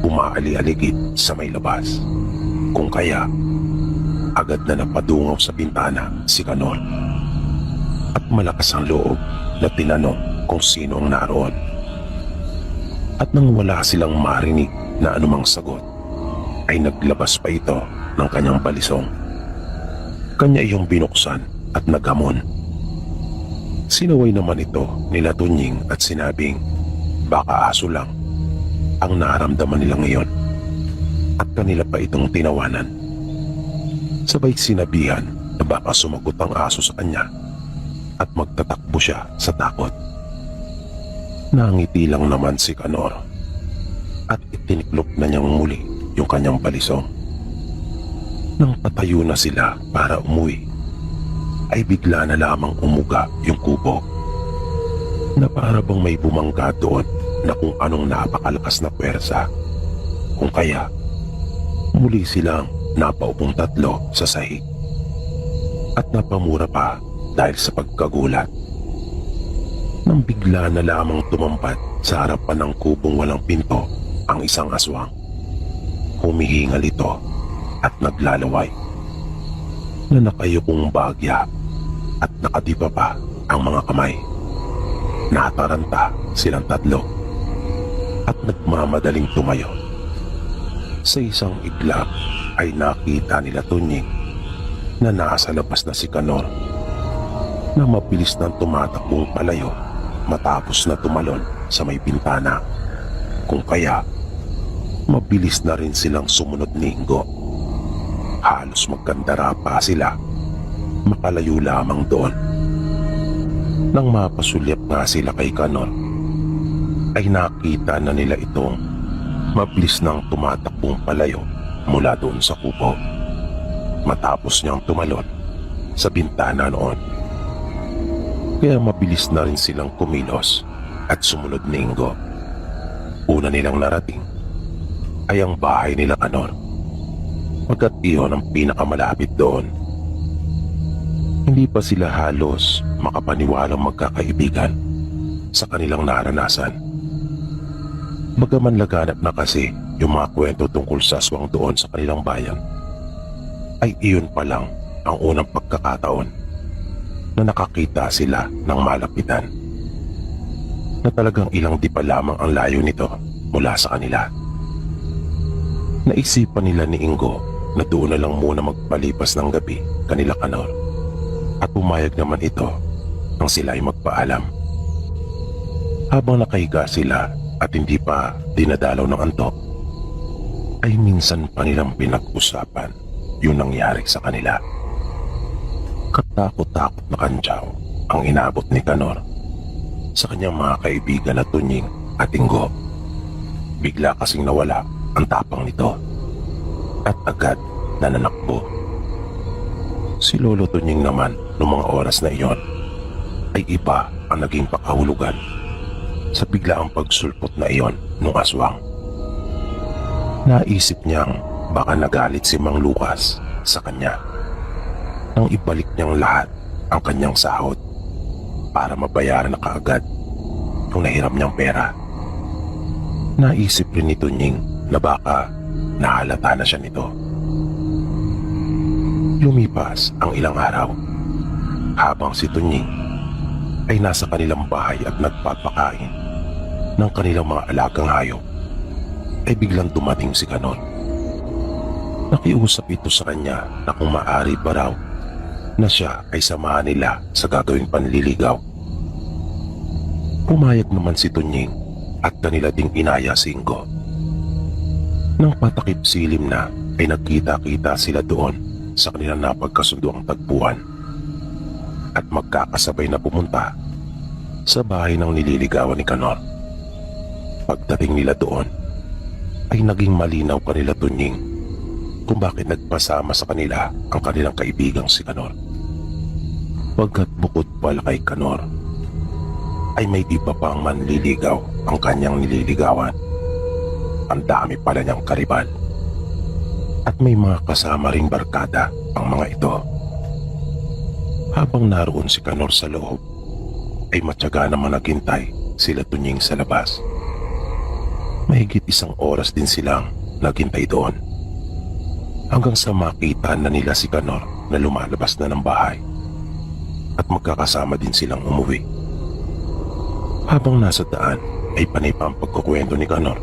umaali-aligid sa may labas, kung kaya agad na napadungaw sa bintana si Kanor at malakas ang loob na tinanong kung sino ang naroon. At nang wala silang marinig na anumang sagot, ay naglabas pa ito ng kanyang balisong. Kanya iyong binuksan at naghamon. Sinaway naman ito nila Tunying at sinabing baka aso lang ang naramdaman nila ngayon, at kanila pa itong tinawanan. Sabay sinabihan na baka sumagot ang aso sa kanya at magtatakbo siya sa takot. Nangiti lang naman si Kanor at itiniklop na niyang muli yung kanyang balisong. Nang patayo na sila para umuwi, ay bigla na lamang umuga yung kubo. na para bang may bumangga doon na kung anong napakalakas na pwersa. Kung kaya, muli silang napaupong tatlo sa sahig. At napamura pa dahil sa pagkagulat. Nang bigla na lamang tumampat sa harapan ng kubong walang pinto ang isang aswang. Humihingal ito at naglalaway na nakayukong bagya at nakadipa pa ang mga kamay. Nataranta silang tatlo at nagmamadaling tumayo. Sa isang iglap ay nakita nila Tunying na nasa labas na si Kanor na mabilis nang tumatakbong palayo matapos na tumalon sa may bintana. Kung kaya, mabilis na rin silang sumunod ni Ingo. Halos magkandara pa sila, makalayo lamang doon. Nang mapasulyap nga sila kay Kanor, ay nakita na nila itong mabilis nang tumatakbong palayo mula doon sa kubo. Matapos niyang tumalon sa bintana noon. Kaya mabilis na rin silang kumilos at sumunod ni Ingo. Una nilang narating ay ang bahay nila Kanor, pagkat iyon ang pinakamalapit doon. Hindi pa sila halos makapaniwalang magkakaibigan sa kanilang naranasan. Bagaman laganap na kasi yung mga kwento tungkol sa aswang doon sa kanilang bayan, ay iyon pa lang ang unang pagkakataon na nakakita sila ng malapitan, na talagang ilang di pa lamang ang layo nito mula sa kanila. Naisipan nila ni Ingo na doon na lang muna magpalipas ng gabi kanila Kanor, at pumayag naman ito nang sila ay magpaalam. Habang nakahiga sila at hindi pa dinadalaw ng antok, ay minsan pa nilang pinag-usapan yung nangyari sa kanila. Katakot-takot na kantyaw ang inabot ni Kanor sa kanyang mga kaibigan na Tunying at Ingo. Bigla kasing nawala ang tapang nito at agad nananakbo. Si Lolo Tunying naman noong mga oras na iyon ay iba ang naging pakahulugan sa biglaang pagsulpot na iyon ng aswang. Naisip niyang baka nagalit si Mang Lucas sa kanya nang ibalik niyang lahat ang kanyang sahod para mabayaran na kaagad yung nahiram niyang pera. Naisip rin ni Tunying na baka nahalata na siya nito. Lumipas ang ilang araw habang si Tunying ay nasa kanilang bahay at nagpapakain ng kanilang mga alagang hayop, ay biglang dumating si Kanor. Nakiusap ito sa kanya na kung maaari ba raw na siya ay samahan nila sa gagawing panliligaw. Pumayag naman si Tunying at kanila ding inaya si Ingo. Nang patakip silim na ay nagkita-kita sila doon sa kanilang napagkasunduang tagpuan at magkakasabay na pumunta sa bahay ng nililigawan ni Kanor. Pagdating nila doon ay naging malinaw kanila Tunying kung bakit nagpasama sa kanila ang kanilang kaibigang si Kanor. Pagkat bukod pala kay Kanor ay may iba pang manliligaw ang kanyang nililigawan. Ang dami pala niyang karibal at may mga kasama ring barkada ang mga ito. Habang naroon si Kanor sa loob ay matyaga naman naghintay sila Tunying sa labas. Mahigit 1 oras din silang naghintay doon hanggang sa makita na nila si Kanor na lumalabas na ng bahay at magkakasama din silang umuwi. Habang nasa daan ay panay pa ang pagkukwento ni Kanor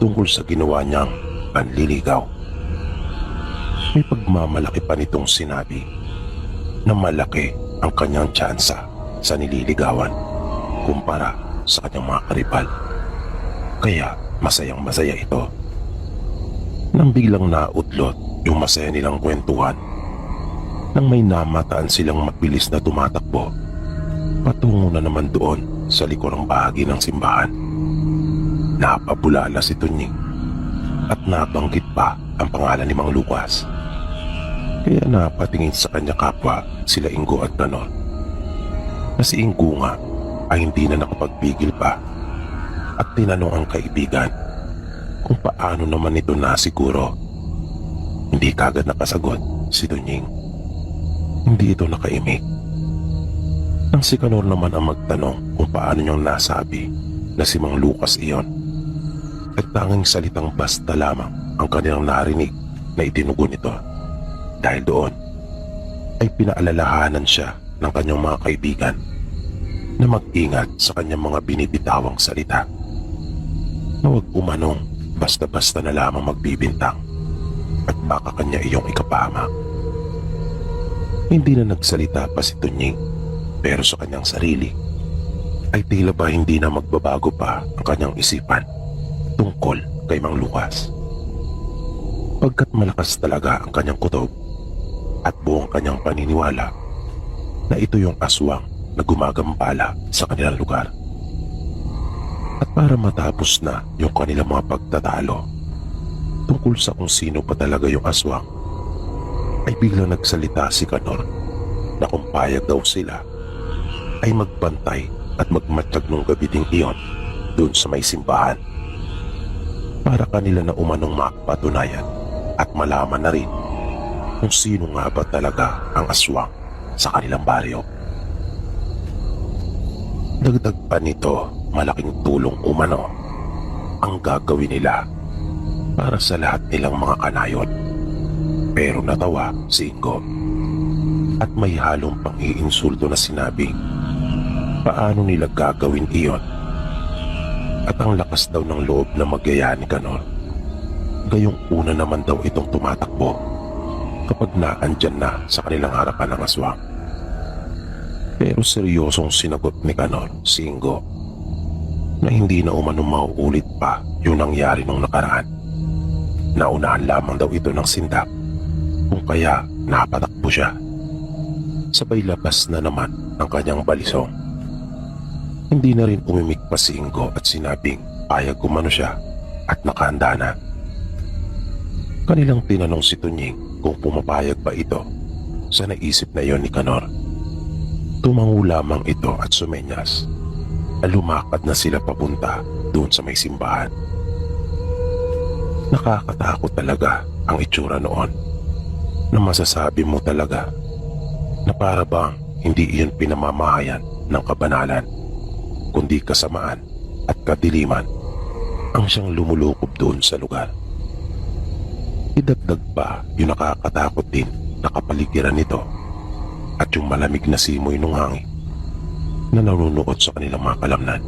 tungkol sa ginawa niyang panliligaw. May pagmamalaki pa nitong sinabi na malaki ang kanyang tsansa sa nililigawan kumpara sa kanyang mga karibal. Kaya masayang masaya ito. Nang biglang naudlot yung masaya nilang kwentuhan, nang may namataan silang mabilis na tumatakbo patungo na naman doon sa likurang bahagi ng simbahan. Napabulala si Tunying at nabanggit pa ang pangalan ni Mang Lucas. Kaya napatingin sa kanya kapwa sila Ingo at Kanor, na si Ingo nga ay hindi na nakapagpigil pa at tinanong ang kaibigan kung paano naman ito nasiguro. Hindi kagad nakasagot si Tunying. Hindi ito nakaimik. Nang si Kanor naman ang magtanong kung paano niyang nasabi na si Mang Lucas iyon, at tanging salitang basta lamang ang kanilang narinig na itinugon nito. Dahil doon ay pinaalalahanan siya ng kanyang mga kaibigan na mag-ingat sa kanyang mga binibitawang salita, na huwag umanong basta-basta na lamang magbibintang at baka kanya iyong ikapahamak. Hindi na nagsalita pa si Tunying, pero sa kanyang sarili ay tila ba hindi na magbabago pa ang kanyang isipan tungkol kay Mang Lucas. Pagkat malakas talaga ang kanyang kutob at buong kanyang paniniwala na ito yung aswang na gumagambala sa kanilang lugar. At para matapos na yung kanilang mga pagtatalo tungkol sa kung sino pa talaga yung aswang, ay biglang nagsalita si Kanor na kung payag daw sila ay magbantay at magmatsyag nung gabi ding iyon doon sa may simbahan, para kanila na umanong makapatunayan at malaman na rin kung sino nga ba talaga ang aswang sa kanilang baryo. Dagdag pa nito, malaking tulong umano ang gagawin nila para sa lahat nilang mga kanayon. Pero natawa si Ingo at may halong pang-iinsulto na sinabing paano nila gagawin iyon, at ang lakas daw ng loob na magyaya ni Kanor. Gayong una naman daw itong tumatakbo kapag naandyan na sa kanilang harapan ng aswang. Pero seryosong sinagot ni Kanor si Ingo na hindi na umanong mauulit pa yung nangyari nung nakaraan. Naunahan lamang daw ito ng sindak, kung kaya napatakbo siya. Sabay labas na naman ang kanyang balisong. Hindi na rin umimik pa si Ingo at sinabing payag umano siya at nakahanda na. Kanilang tinanong si Tunying kung pumapayag ba ito sa naisip na iyon ni Kanor. Tumango lamang ito at sumenyas. Lumakad na sila papunta doon sa may simbahan. Nakakatakot talaga ang itsura noon, na masasabi mo talaga na para bang hindi iyon pinamamahayan ng kabanalan, kundi kasamaan at kadiliman ang siyang lumulukob doon sa lugar. Idagdag pa yung nakakatakot din na kapaligiran nito at yung malamig na simoy ng hangin na nanunuot sa kanilang mga kalamnan.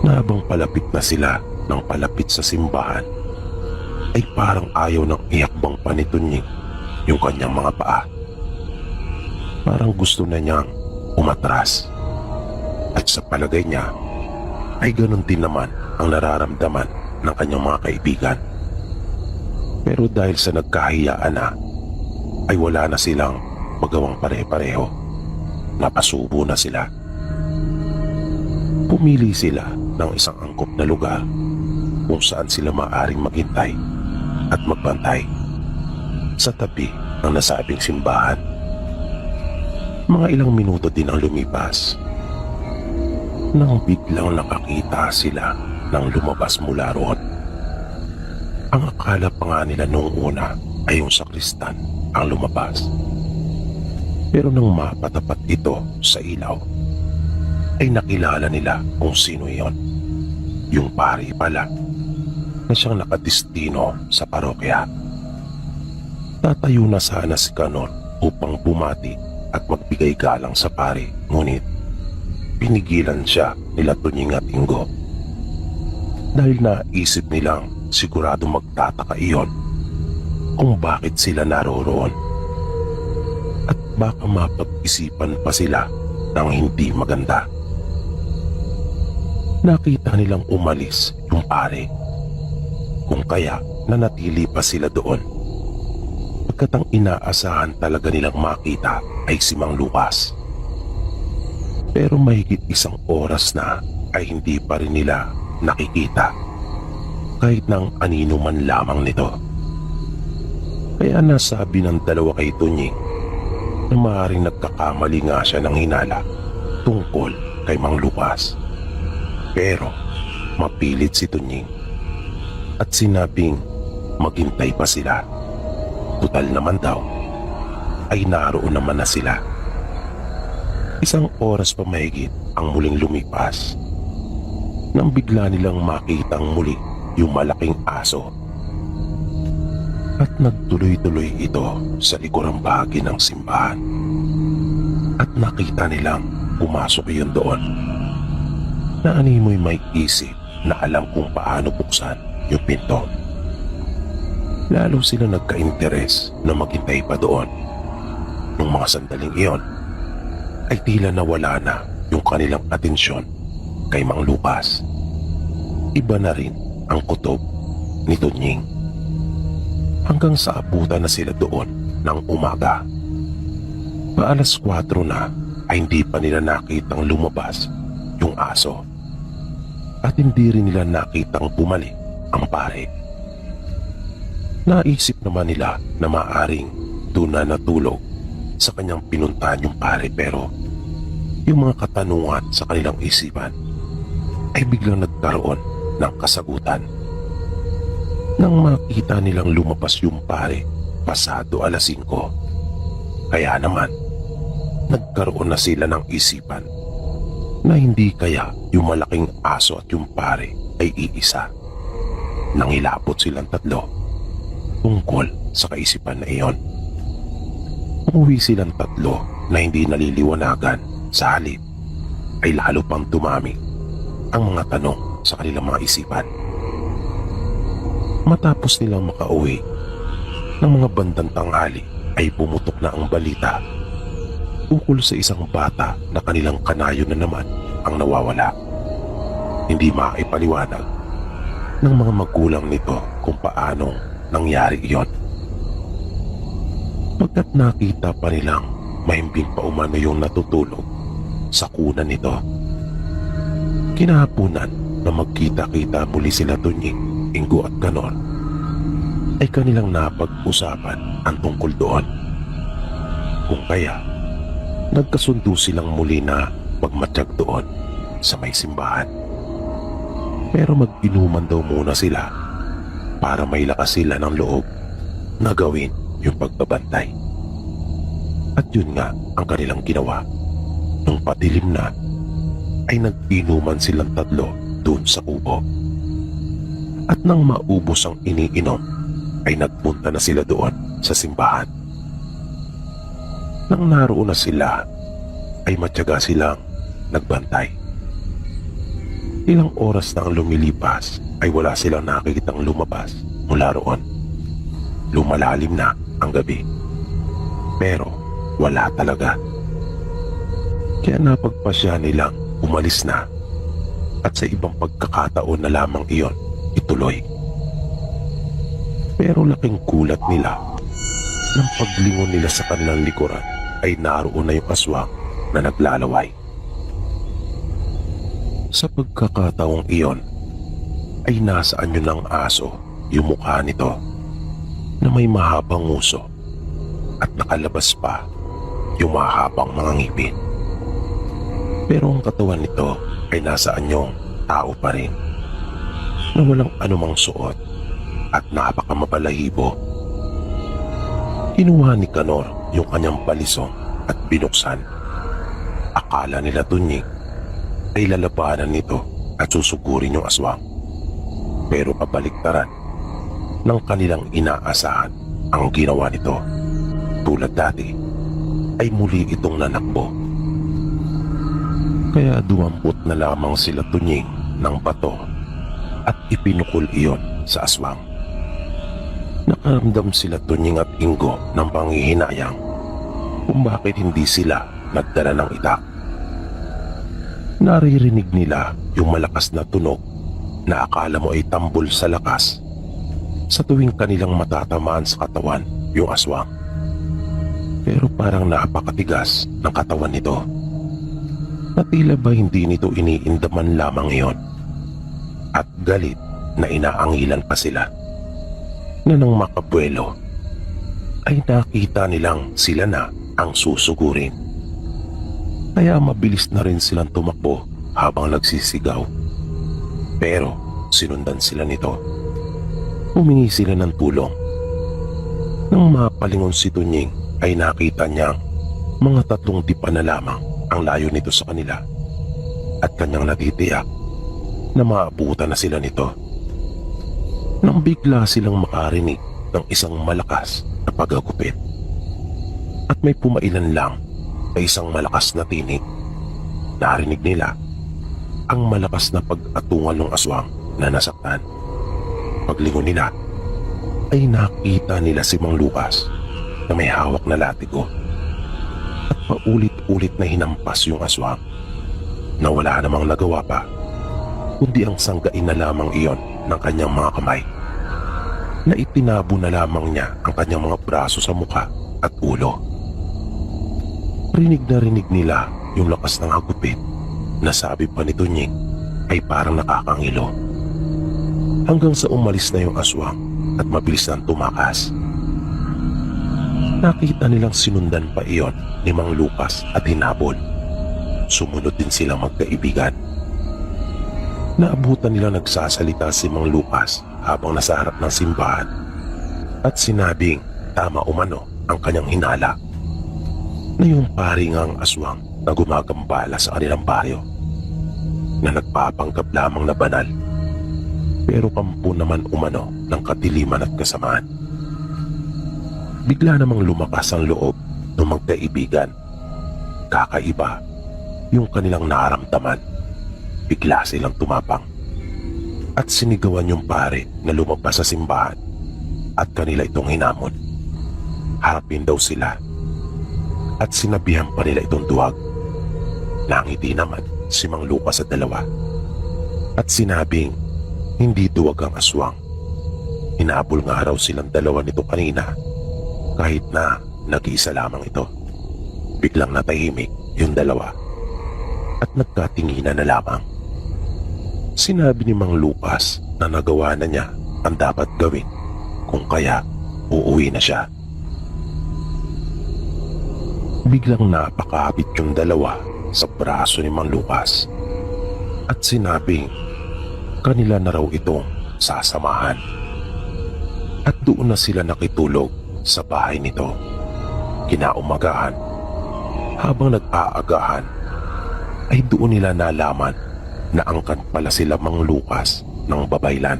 Na habang palapit na sila ng palapit sa simbahan, ay parang ayaw ng iakbang pa ni Tunying yung kanyang mga paa. Parang gusto na niyang umatras. At sa palagay niya, ay ganun din naman ang nararamdaman ng kanyang mga kaibigan. Pero dahil sa nagkahiyaan na, ay wala na silang magawang pare-pareho. Napasubo na sila. Pumili sila ng isang angkop na lugar kung saan sila maaaring maghintay at magbantay sa tabi ng nasabing simbahan. Mga ilang minuto din ang lumipas nang biglang nakakita sila ng lumabas mula roon. Ang akala pa nga nila noong una ay yung sakristan ang lumabas. Pero nang mapatapat ito sa ilaw, ay nakilala nila kung sino iyon. Yung pari pala na siyang nakadistino sa parokya. Tatayo na sana si Kanor upang bumati at magbigay galang sa pari, ngunit pinigilan siya nila Tunying at Ingo. Dahil naisip nilang sigurado magtataka iyon kung bakit sila naroroon. At baka mapag-isipan pa sila ng hindi maganda. Nakita nilang umalis yung pare, kung kaya nanatili pa sila doon. Pagkat ang inaasahan talaga nilang makita ay si Mang Lucas. Pero mahigit isang oras na ay hindi pa rin nila nakikita kahit ng anino man lamang nito. Kaya nasabi ng dalawa kay Tunying na maaaring nagkakamali nga siya ng hinala tungkol kay Mang Lucas. Pero mapilit si Tunying at sinabing maghintay pa sila. Tutal naman daw ay naroon naman na sila. Isang oras pa mahigit ang muling lumipas nang bigla nilang makitang muli yung malaking aso. At nagtuloy-tuloy ito sa likurang bahagi ng simbahan. At nakita nilang pumasok yun doon. Na animoy may isip na alam kung paano buksan yung pinto. Lalo sila nagka-interes na maghintay pa doon. Nung mga sandaling iyon, ay tila nawala na yung kanilang atensyon kay Mang Lucas. Iba na rin ang kutob ni Tunying. Hanggang sa abutan na sila doon ng umaga. Paalas 4 na ay hindi pa nila nakitang lumabas yung aso. At hindi rin nila nakitang bumalik ang pare. Naisip naman nila na maaring doon na natulog sa kanyang pinuntahan yung pare, pero yung mga katanungan sa kanilang isipan ay biglang nagkaroon ng kasagutan. Nang makita nilang lumabas yung pare pasado alas 5, kaya naman nagkaroon na sila ng isipan na hindi kaya yung malaking aso at yung pare ay iisa. Nangilapot silang tatlo tungkol sa kaisipan na iyon. Umuwi silang tatlo na hindi naliliwanagan, sa halip ay lalo pang dumami ang mga tanong sa kanilang mga isipan. Matapos nilang makauwi ng mga bandang tanghali ay pumutok na ang balita ukol sa isang bata na kanilang kanayo na naman ang nawawala. Hindi maipaliwanag ng mga magulang nito kung paano nangyari iyon. Pagkat nakita pa nilang mahimbing pa umano yung natutulog sa kuna nito. Kinahapunan na magkita-kita muli sila Tunying, Ingo at Kanor, ay kanilang napag-usapan ang tungkol doon. Kung kaya nagkasundo silang muli na magmatsyag doon sa may simbahan. Pero mag-inuman daw muna sila para may lakas sila ng loob na gawin yung pagbabantay. At yun nga ang kanilang ginawa. Nung patilim na, ay nag-inuman silang tatlo doon sa kubo. At nang maubos ang iniinom, ay nagpunta na sila doon sa simbahan. Nang naroon na sila, ay matyaga silang nagbantay. Ilang oras na ang lumilipas ay wala silang nakikitang lumabas mula roon. Lumalalim na ang gabi. Pero wala talaga. Kaya napagpasya nilang umalis na at sa ibang pagkakataon na lamang iyon ituloy. Pero laking gulat nila nang paglingon nila sa kanilang likuran ay naroon na yung aswang na naglalaway. Sa pagkakataong iyon ay nasaan yun ng aso yung mukha nito na may mahabang nguso at nakalabas pa yung mahabang mga ngipin. Pero ang katawan nito ay nasaan yung tao pa rin na walang anumang suot at napakamabalahibo. Kinuha ni Kanor yung kanyang balisong at binuksan. Akala nila Tunying ay lalabanan nito at susugurin yung aswang. Pero kabaliktaran ng kanilang inaasahan ang ginawa nito. Tulad dati ay muli itong nanakbo. Kaya dumampot na lamang sila Tunying ng bato at ipinukol iyon sa aswang. Nakaramdam sila Tunying at Ingo ng panghihinayang kung bakit hindi sila nagdala ng itak. Naririnig nila yung malakas na tunog na akala mo ay tambol sa lakas sa tuwing kanilang matatamaan sa katawan yung aswang. Pero parang napakatigas ng katawan nito na tila ba hindi nito iniindaman lamang iyon. At galit na inaangilan pa sila na nang makabuelo ay nakita nilang sila na ang susugurin. Kaya mabilis na rin silang tumakbo habang nagsisigaw. Pero sinundan sila nito. Humingi sila ng tulong. Nang mapalingon si Tunying ay nakita niyang mga 3 dipa na lamang ang layo nito sa kanila at kanyang natitiyak na maabutan na sila nito. Nang bigla silang makarinig ng isang malakas na pagagupit at may pumailan lang na isang malakas na tinig. Narinig nila ang malakas na pag-atungal ng aswang na nasaktan. Paglingon nila ay nakita nila si Mang Lucas na may hawak na latigo at paulit-ulit na hinampas yung aswang na wala namang nagawa pa kundi ang sanggain na lamang iyon ng kanyang mga kamay, na itinabo na lamang niya ang kanyang mga braso sa mukha at ulo. Rinig na rinig nila yung lakas ng hagupit na sabi pa ni Tunying ay parang nakakangilo. Hanggang sa umalis na yung aswang at mabilis nang tumakas. Nakita nilang sinundan pa iyon ni Mang Lucas at hinabol. Sumunod din silang magkaibigan. Naabutan nila nagsasalita si Mang Lucas habang nasa harap ng simbahan at sinabing tama umano ang kanyang hinala na yung paring ang aswang na gumagambala sa kanilang baryo na nagpapanggap lamang na banal pero kampo naman umano ng katiliman at kasamaan. Bigla namang lumakas ang loob ng magkaibigan. Kakaiba yung kanilang nararamdaman. Bigla silang tumapang at sinigawan yung pare na lumabas sa simbahan at kanila itong hinamon. Harapin daw sila at sinabihan pa nila itong duwag. Nangiti naman si Mang Lucas sa dalawa at sinabing hindi duwag ang aswang. Hinabol nga raw silang dalawa nito kanina kahit na nag-iisa lamang ito. Biglang natahimik yung dalawa at nagkatinginan na lamang. Sinabi ni Mang Lucas na nagawa na niya ang dapat gawin kung kaya uuwi na siya. Biglang napakapit yung dalawa sa braso ni Mang Lucas at sinabing kanila na raw itong sasamahan. At doon na sila nakitulog sa bahay nito. Kinaumagahan, habang nag-aagahan, ay doon nila nalaman na angkan pala sila Mang Lucas ng babaylan.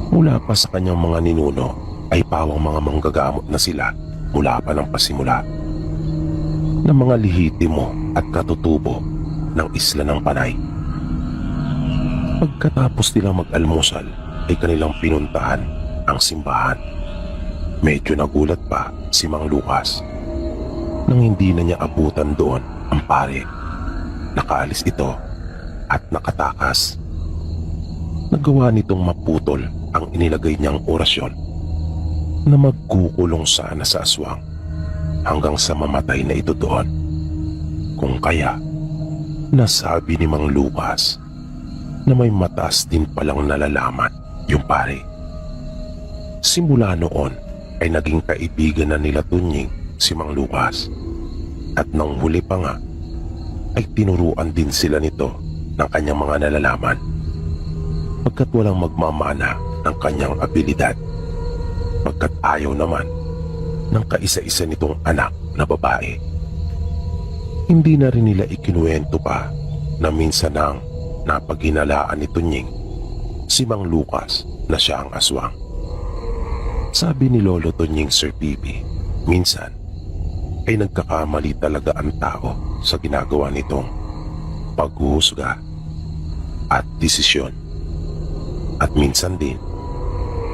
Mula pa sa kanyang mga ninuno ay pawang mga manggagamot na sila mula pa ng pasimula, na mga lihitimo at katutubo ng isla ng Panay. Pagkatapos nilang mag-almusal ay kanilang pinuntahan ang simbahan. Medyo nagulat pa si Mang Lucas nang hindi na niya abutan doon ang pare. Nakaalis ito at nakatakas. Nagawa nitong maputol ang inilagay niyang orasyon na magkukulong sana sa aswang hanggang sa mamatay na ito doon. Kung kaya, nasabi ni Mang Lucas na may mataas din palang nalalaman yung pare. Simula noon ay naging kaibigan na nila Tunying si Mang Lucas at nang huli pa nga ay tinuruan din sila nito ng kanyang mga nalalaman pagkat walang magmamana ng kanyang abilidad, pagkat ayaw naman ng kaisa-isa nitong anak na babae. Hindi na rin nila ikinuwento pa na minsan nang napaghinalaan ni Tunying si Mang Lucas na siya ang aswang. Sabi ni Lolo Tunying Sir Pipi, minsan ay nagkakamali talaga ang tao sa ginagawa nitong paghuhusga at desisyon. At minsan din,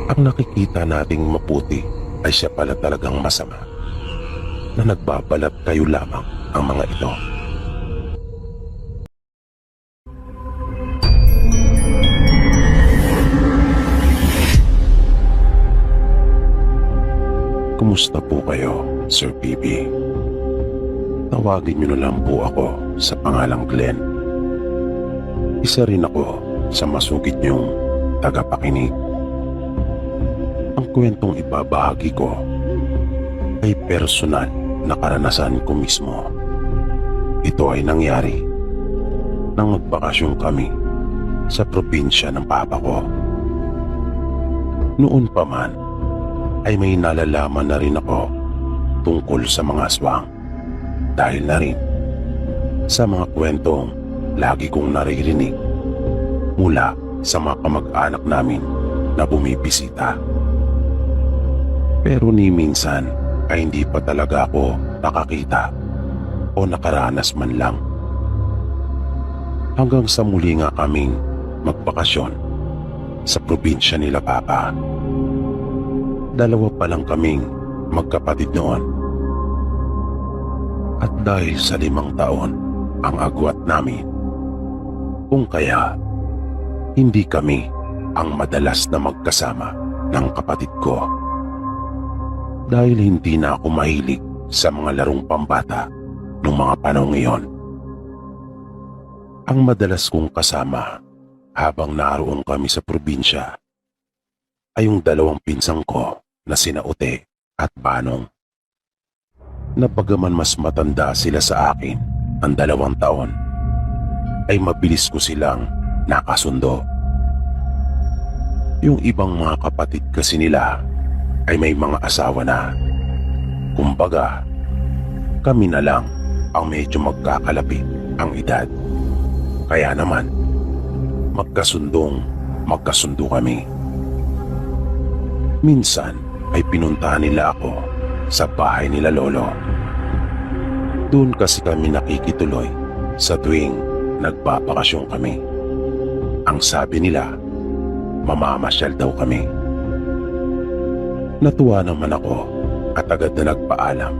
ang nakikita nating maputi ay siya pala talagang masama, na nagbabalat kayo lamang ang mga ito. Kumusta po kayo, Sir Pipi? Tawagin niyo na lang po ako sa pangalang Glenn. Isa rin ako sa masugid niyong tagapakinig. Ang kwentong ibabahagi ko ay personal na karanasan ko mismo. ito ay nangyari nang magbakasyon kami sa probinsya ng papa ko. Noon pa man ay may nalalaman na rin ako tungkol sa mga aswang dahil na rin sa mga kwentong lagi kong naririnig mula sa mga kamag-anak namin na bumibisita. Pero ni minsan ay hindi pa talaga ako nakakita o nakaranas man lang. Hanggang sa muli nga kaming magbakasyon sa probinsya nila papa. Dalawa pa lang kaming magkapatid noon. At dahil sa 5 taon ang agwat namin, kung kaya hindi kami ang madalas na magkasama ng kapatid ko. Dahil hindi na ako mahilig sa mga larong pambata noong mga panahong iyon. Ang madalas kong kasama habang naroon kami sa probinsya ay yung 2 pinsang ko na sina Ute at Banong. Na bagaman mas matanda sila sa akin ng 2 taon, ay mabilis ko silang nakasundo. Yung ibang mga kapatid kasi nila ay may mga asawa na. Kumbaga, kami na lang ang medyo magkakalapit ang edad. Kaya naman, magkasundo kami. Minsan ay pinuntahan nila ako sa bahay nila lolo. Doon kasi kami nakikituloy sa tuwing nagbabakasyon kami. Ang sabi nila, mamamasyal daw kami. Natuwa naman ako at agad na nagpaalam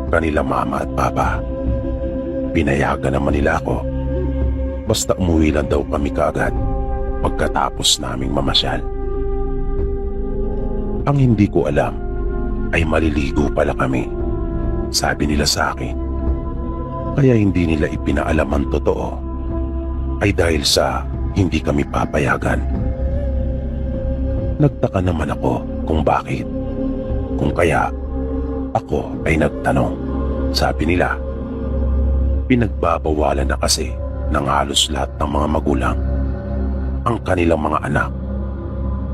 kanila mama at papa. Pinayagan naman nila ako. Basta umuwi lang daw kami kaagad pagkatapos naming mamasyal. Ang hindi ko alam ay maliligo pala kami, sabi nila sa akin. Kaya hindi nila ipinaalam ang totoo ay dahil sa hindi kami papayagan. Nagtaka naman ako kung bakit. Kung kaya ako ay nagtanong. Sabi nila, pinagbabawalan na kasi ng halos lahat ng mga magulang ang kanilang mga anak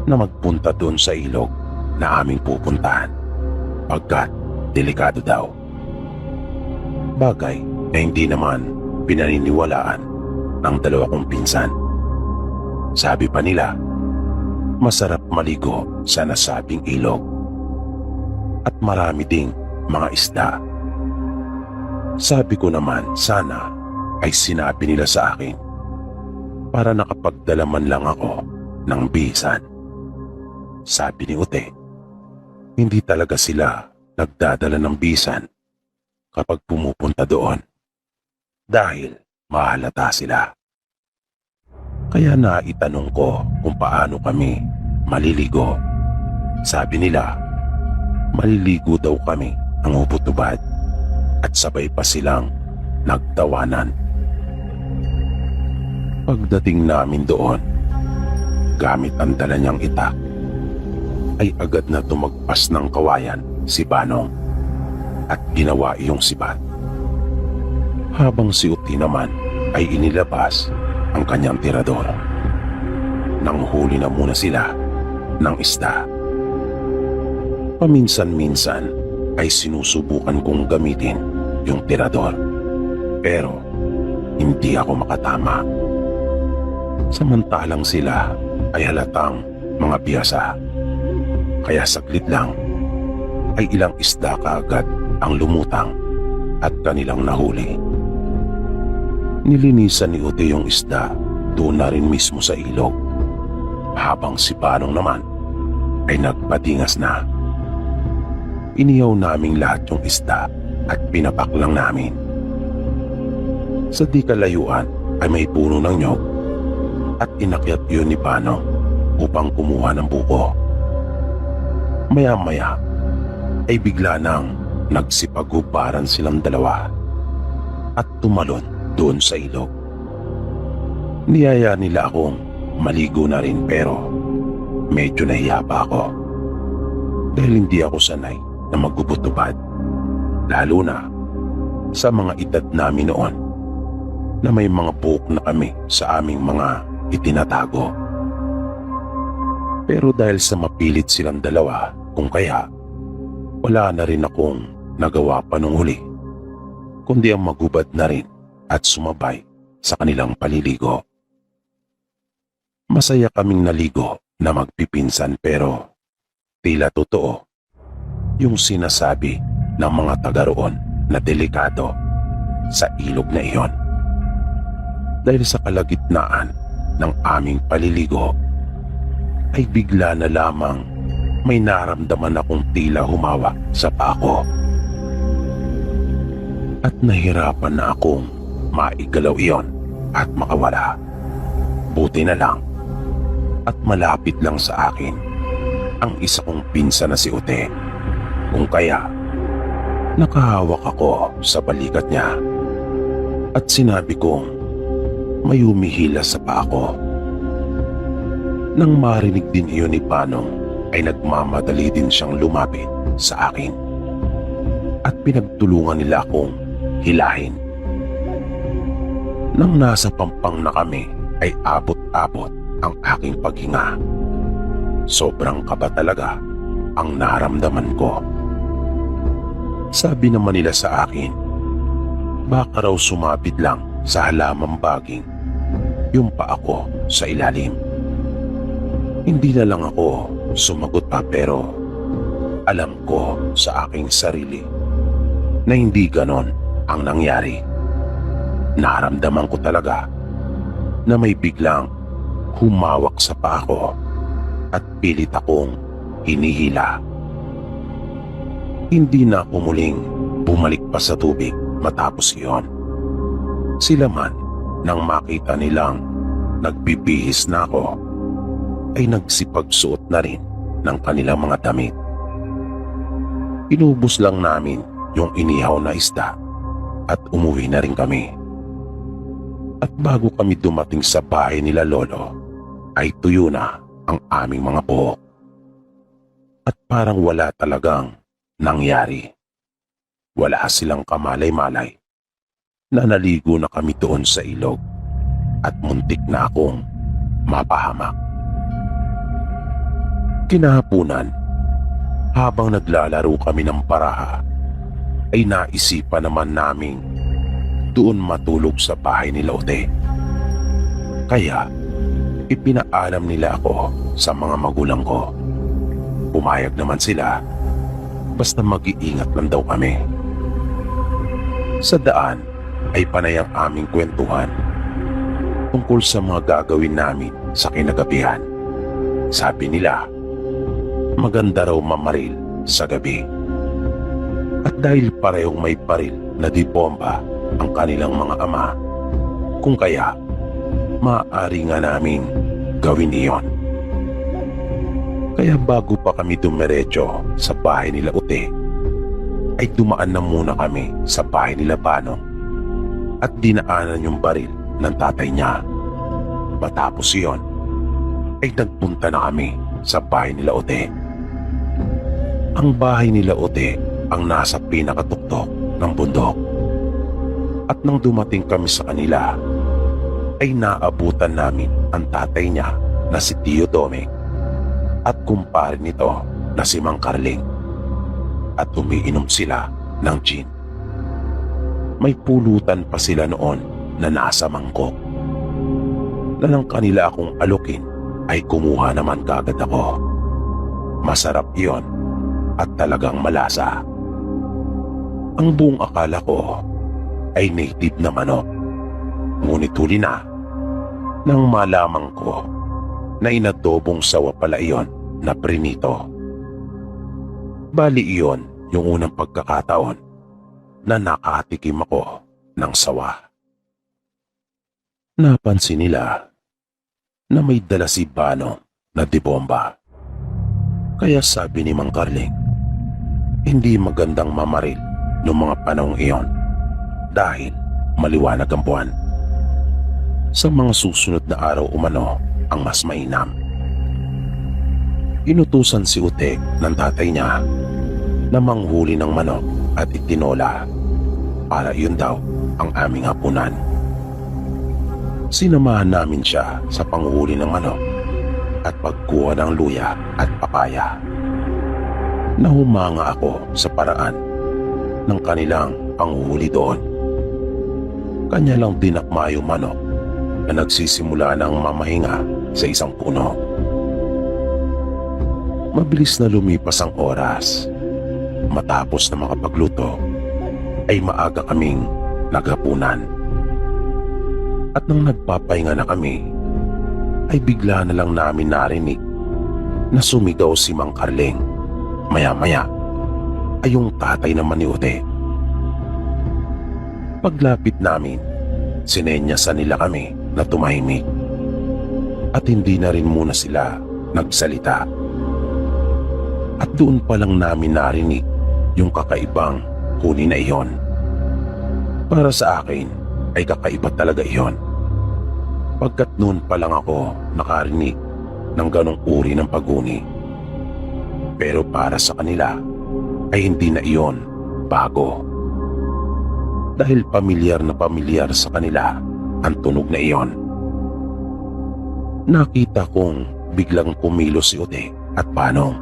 na magpunta doon sa ilog na aming pupuntahan pagkat delikado daw. Bagay na hindi naman pinaniniwalaan ng 2 kong pinsan. Sabi pa nila, masarap maligo sa nasabing ilog at marami ding mga isda. Sabi ko naman sana ay sinabi nila sa akin para nakapagdala man lang ako ng bisan. Sabi ni Ute, hindi talaga sila nagdadala ng bisan kapag pumupunta doon dahil mahalata sila. Kaya naitanong ko kung paano kami maliligo. Sabi nila, maliligo daw kami ng upot-ubad at sabay pa silang nagtawanan. Pagdating namin doon, gamit ang dala niyang itak, ay agad na tumagpas ng kawayan si Banong at ginawa iyong sibat. Habang si Uti naman ay inilabas ang kanyang tirador. Nang huli na muna sila ng isda. Paminsan-minsan ay sinusubukan kong gamitin yung tirador, pero hindi ako makatama. Samantalang sila ay halatang mga biyasa, kaya saglit lang ay ilang isda kaagad ang lumutang at kanilang nahuli. Nilinisan ni Ute yung isda doon na rin mismo sa ilog, habang si Banong naman ay nagpatingas na. Iniyaw naming lahat yung isda at pinapak lang namin. Sa di kalayuan ay may puno ng nyog at inakyat yun ni Banong upang kumuha ng buko. Maya-maya ay bigla nang nagsipagubaran silang dalawa at tumalon doon sa ilog. Niyaya nila akong maligo na rin pero medyo nahiya pa ako dahil hindi ako sanay na magbubutubad, lalo na sa mga edad namin noon na may mga buhok na kami sa aming mga itinatago. Pero dahil sa mapilit silang dalawa, kung kaya, wala na rin akong nagawa pa nung huli, kundi ang magubad na rin at sumabay sa kanilang paliligo. Masaya kaming naligo na magpipinsan pero tila totoo yung sinasabi ng mga taga roon na delikado sa ilog na iyon. Dahil sa kalagitnaan ng aming paliligo ay bigla na lamang may naramdaman akong tila humawak sa paa ko. At nahirapan na akong maigalaw iyon at makawala. Buti na lang at malapit lang sa akin ang isa kong pinsan na si Ute. Kung kaya, nakahawak ako sa balikat niya at sinabi kong may humihila sa paa ko. Nang marinig din iyon ni Panong ay nagmamadali din siyang lumapit sa akin at pinagtulungan nila akong hilahin. Nang nasa pampang na kami ay abot-abot ang aking paghinga. Sobrang kaba talaga ang naramdaman ko. Sabi naman nila sa akin, baka raw sumapit lang sa halamang baging yung paa ko sa ilalim. Hindi na lang ako sumagot pa pero alam ko sa aking sarili na hindi ganon ang nangyari. Naramdaman ko talaga na may biglang humawak sa paa ko at pilit akong hinihila. Hindi na ako muling bumalik pa sa tubig matapos iyon. Sila man nang makita nilang nagbibihis na ako ay nagsipagsuot na rin ng kanilang mga damit. Inubos lang namin yung inihaw na isda at umuwi na rin kami. At bago kami dumating sa bahay nila Lolo ay tuyo na ang aming mga buhok. At parang wala talagang nangyari. Wala silang kamalay-malay na naligo na kami doon sa ilog at muntik na akong mapahamak. Kinahapunan, habang naglalaro kami ng paraha, ay naisipan naman naming doon matulog sa bahay nila Ute. Kaya, ipinaalam nila ako sa mga magulang ko. Pumayag naman sila, basta mag-iingat lang daw kami. Sa daan ay panay ang aming kwentuhan tungkol sa mga gagawin namin sa kinagabihan. Sabi nila, maganda raw mamaril sa gabi. At dahil parehong may baril na di bomba ang kanilang mga ama, kung kaya maaari nga namin gawin iyon. Kaya bago pa kami dumiretso sa bahay nila Ute, ay dumaan na muna kami sa bahay nila Panong at dinaanan yung baril ng tatay niya. Matapos iyon, ay nagpunta na kami sa bahay nila Ute. Ang bahay nila Ute ang nasa pinakatuktok ng bundok. At nang dumating kami sa kanila, ay naabutan namin ang tatay niya na si Tio Doming at kumpare nito na si Mang Carling. At umiinom sila ng gin. May pulutan pa sila noon na nasa mangkok. Na nang kanila akong alukin ay kumuha naman kagad ako. Masarap iyon at talagang malasa. Ang buong akala ko ay native na manok. Ngunit huli na nang malamang ko na inadobong sawa pala iyon na prinito. Bali iyon yung unang pagkakataon na nakatikim ako ng sawa. Napansin nila na may dala si Bano na dibomba. Kaya sabi ni Mang Carling, hindi magandang mamaril noong mga panahong iyon dahil maliwanag ang buwan. Sa mga susunod na araw umano ang mas mainam. Inutusan si Ute ng tatay niya na manghuli ng manok at itinola para yun daw ang aming hapunan. Sinamahan namin siya sa panghuli ng manok at pagkuha ng luya at papaya. Nahumanga ako sa paraan ng kanilang panghuli doon. Kanya lang dinakma yung manok na nagsisimula ng mamahinga sa isang puno. Mabilis na lumipas ang oras. Matapos na makapagluto, ay maaga kaming naghapunan. At nang nagpapahinga na kami, ay bigla na lang namin narinig na sumigaw si Mang Carling. Maya-maya ay yung tatay naman ni Ute. Paglapit namin, sinenyasan nila kami na tumahimik at hindi na rin muna sila nagsalita. At doon pa lang namin narinig yung kakaibang huni na iyon. Para sa akin ay kakaiba talaga iyon. Pagkat noon pa lang ako nakarinig ng ganong uri ng paghuni. Pero para sa kanila ay hindi na iyon bago. Dahil pamilyar na pamilyar sa kanila ang tunog na iyon. Nakita kong biglang kumilos si Ute at Panong.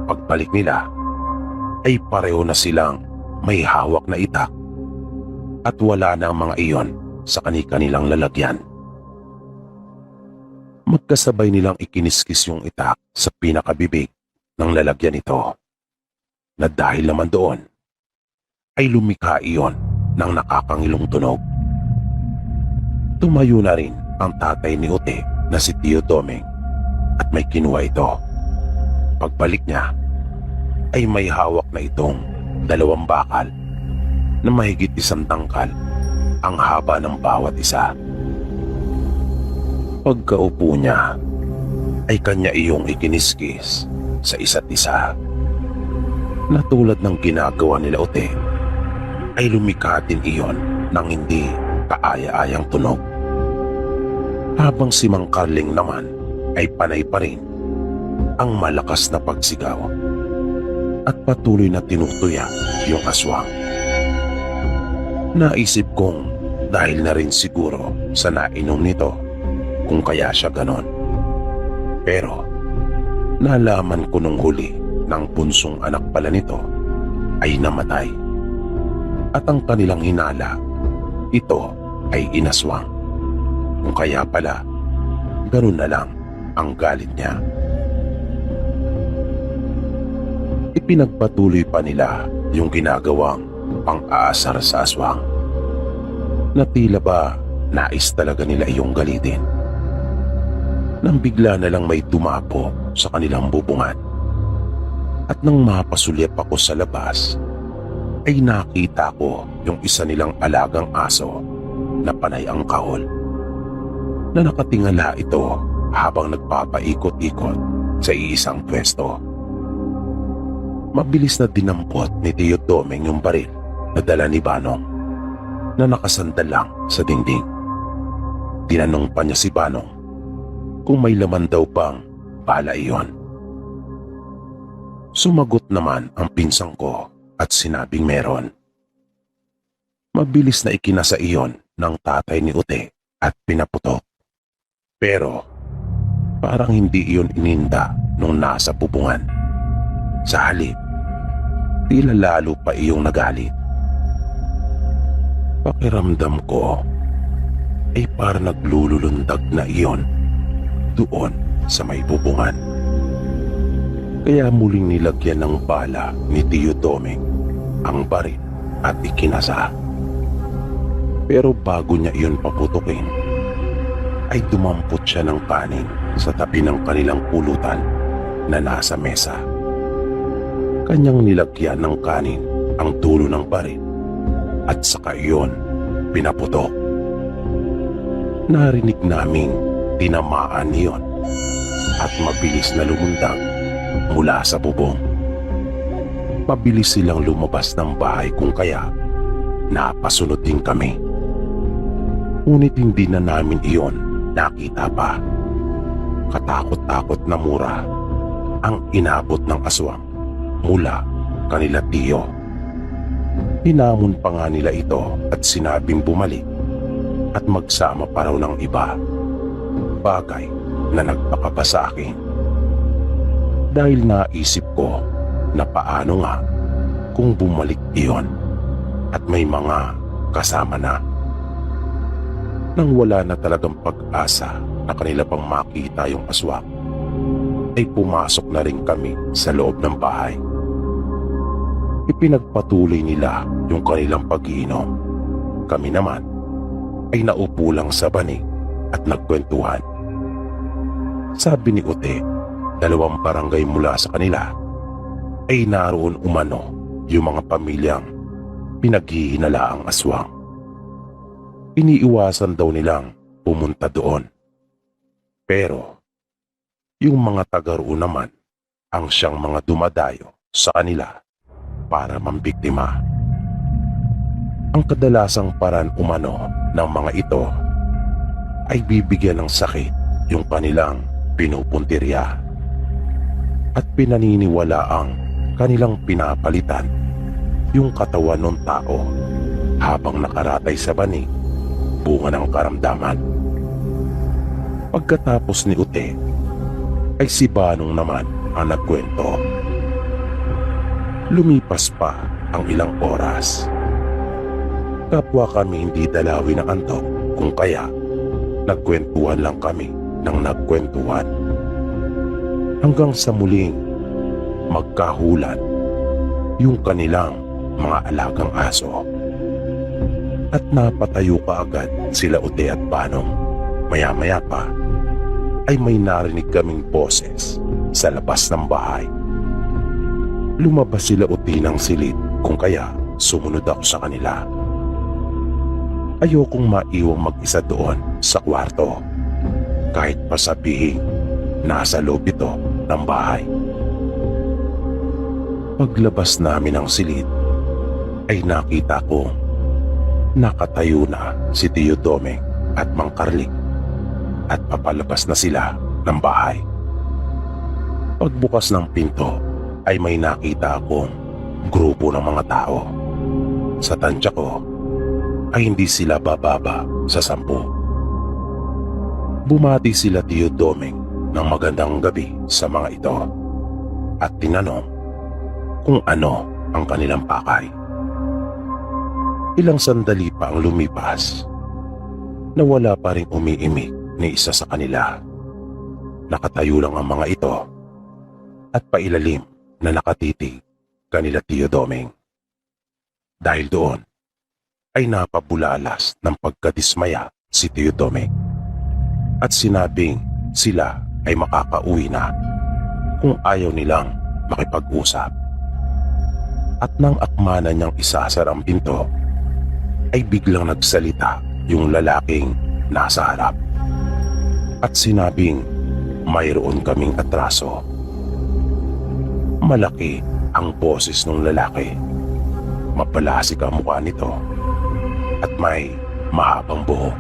Pagbalik nila ay pareho na silang may hawak na itak at wala na ang mga iyon sa kani-kanilang lalagyan. Magkasabay nilang ikiniskis yung itak sa pinakabibig ng lalagyan nito, na dahil naman doon ay lumikha iyon ng nakakangilong tunog. Tumayo na rin ang tatay ni Ute na si Tio Domeng at may kinuha ito. Pagbalik niya ay may hawak na itong 2 bakal na mahigit 1 tangkal ang haba ng bawat isa. Pagkaupo niya ay kanya iyong ikiniskis sa isa't isa. Na tulad ng ginagawa nila Ute ay lumikha din iyon ng hindi kaaya-ayang tunog. Habang si Mang Carling naman ay panay pa rin ang malakas na pagsigaw at patuloy na tinutuya yung aswang. Naisip kong dahil na rin siguro sa nainom nito kung kaya siya ganon. Pero nalaman ko nung huli ng bunsong anak pala nito ay namatay. At ang kanilang hinala, ito ay inaswang. Kung kaya pala, ganun na lang ang galit niya. Ipinagpatuloy pa nila yung ginagawang pang-aasar sa aswang. Na tila ba nais talaga nila iyong galitin. Nang bigla na lang may dumapo sa kanilang bubungan. At nang mapasulyap ako sa labas, ay nakita ko yung isa nilang alagang aso na panay ang kahol. Na nakatingala ito habang nagpapaikot-ikot sa iisang pwesto. Mabilis na dinampot ni Tio Domeng yung baril na dala ni Banong na nakasandal lang sa dingding. Tinanong pa niya si Banong kung may laman daw bang bala iyon. Sumagot naman ang pinsang ko at sinabing meron. Mabilis na ikinasa iyon ng tatay ni Ute at pinaputok. Pero parang hindi iyon ininda nung nasa bubungan. Sa halip, tila lalo pa iyong nagalit. Pakiramdam ko ay parang naglululundag na iyon doon sa may bubungan. Kaya muling nilagyan ng bala ni Tio Domeng ang baril at ikinasa. Pero bago niya iyon paputukin, ay dumampot siya ng kanin sa tabi ng kanilang pulutan na nasa mesa. Kanyang nilagyan ng kanin ang dulo ng baril at saka iyon pinaputok. Narinig naming tinamaan niyon at mabilis na lumundag mula sa bubong. Mabilis silang lumabas ng bahay kung kaya napasunod din kami. Ngunit hindi na namin iyon nakita pa. Katakot-takot na mura ang inabot ng aswang mula kanila Tio. Hinamon pa nga nila ito at sinabing bumalik at magsama pa raw ng iba. Bagay na nagpakaba sa akin. Dahil naisip ko na paano nga kung bumalik iyon at may mga kasama na. Nang wala na talagang pag-asa na kanila pang makita yung aswang, ay pumasok na rin kami sa loob ng bahay. Ipinagpatuloy nila yung kanilang pag-iinom. Kami naman ay naupo lang sa banig at nagkwentuhan. Sabi ni Ute, 2 barangay mula sa kanila ay naroon umano yung mga pamilyang pinaghihinalaang aswang. Iniiwasan daw nilang pumunta doon. Pero yung mga taga roon naman ang siyang mga dumadayo sa kanila para mambiktima. Ang kadalasang paraan umano ng mga ito ay bibigyan ng sakit yung kanilang pinupuntirya at pinaniniwalaang kanilang pinapalitan yung katawan ng tao habang nakaratay sa banig, bunga ng karamdaman. Pagkatapos ni Ute, ay si Banong naman ang nagkwento. Lumipas pa ang ilang oras. Kapwa kami hindi dalawi ng antok, kung kaya nagkwentuhan lang kami ng nagkwentuhan. Hanggang sa muling magkahulan yung kanilang mga alagang aso. At napatayo kaagad sila Ute at Banong. Maya-maya pa ay may narinig kaming boses sa labas ng bahay. Lumabas sila Ute ng silid, kung kaya sumunod ako sa kanila. Ayokong maiwang mag-isa doon sa kwarto, kahit pa sabihin nasa loob ito ng bahay. Paglabas namin ng silid ay nakita ko nakatayo na si Tio Domeng at Mang Carling at papalabas na sila ng bahay. Pagbukas ng pinto ay may nakita akong grupo ng mga tao. Sa tansya ko ay hindi sila bababa sa 10. Bumati sila Tio Domeng ng magandang gabi sa mga ito at tinanong kung ano ang kanilang pakay. Ilang sandali pa ang lumipas na wala pa rin umiimik ni isa sa kanila. Nakatayo lang ang mga ito at pailalim na nakatitig kanila Tio Domeng. Dahil doon ay napabulalas ng pagkadismaya si Tio Domeng at sinabing sila ay makakauwi na kung ayaw nilang makipag-usap. At nang akmanan niyang isasara ang pinto, ay biglang nagsalita yung lalaking nasa harap at sinabing mayroon kaming atraso. Malaki ang boses ng lalaki, mapalasik ang mukha nito at may mahabang buhok.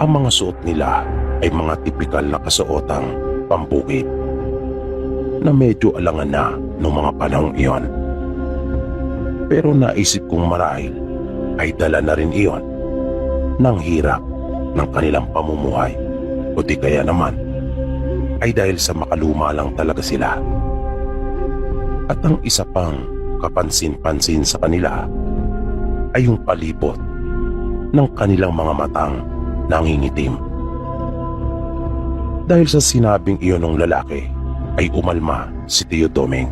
Ang mga suot nila ay mga tipikal na kasuotang pambukid na medyo alangan na noong mga panahong iyon. Pero naisip kong marahil ay dala na rin iyon ng hirap ng kanilang pamumuhay o di kaya naman ay dahil sa makaluma lang talaga sila. At ang isa pang kapansin-pansin sa kanila ay yung palibot ng kanilang mga matang nangingitim. Dahil sa sinabing iyon ng lalaki ay umalma si Tio Domeng.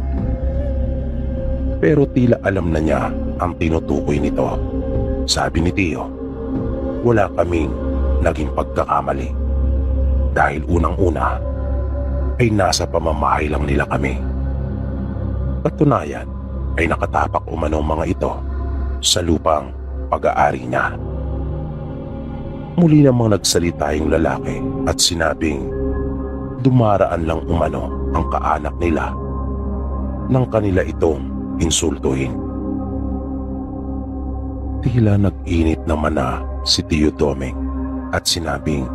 Pero tila alam na niya ang tinutukoy nito. Sabi ni Tio, wala kaming naging pagkakamali dahil unang-una ay nasa pamamahay lang nila kami. Patunayan ay nakatapak umano mga ito sa lupang pag-aari niya. Muli namang nagsalita yung lalaki at sinabing dumaraan lang umano ang kaanak nila nang kanila itong insultuhin. Tila nag-init naman na si Tio Domeng at sinabing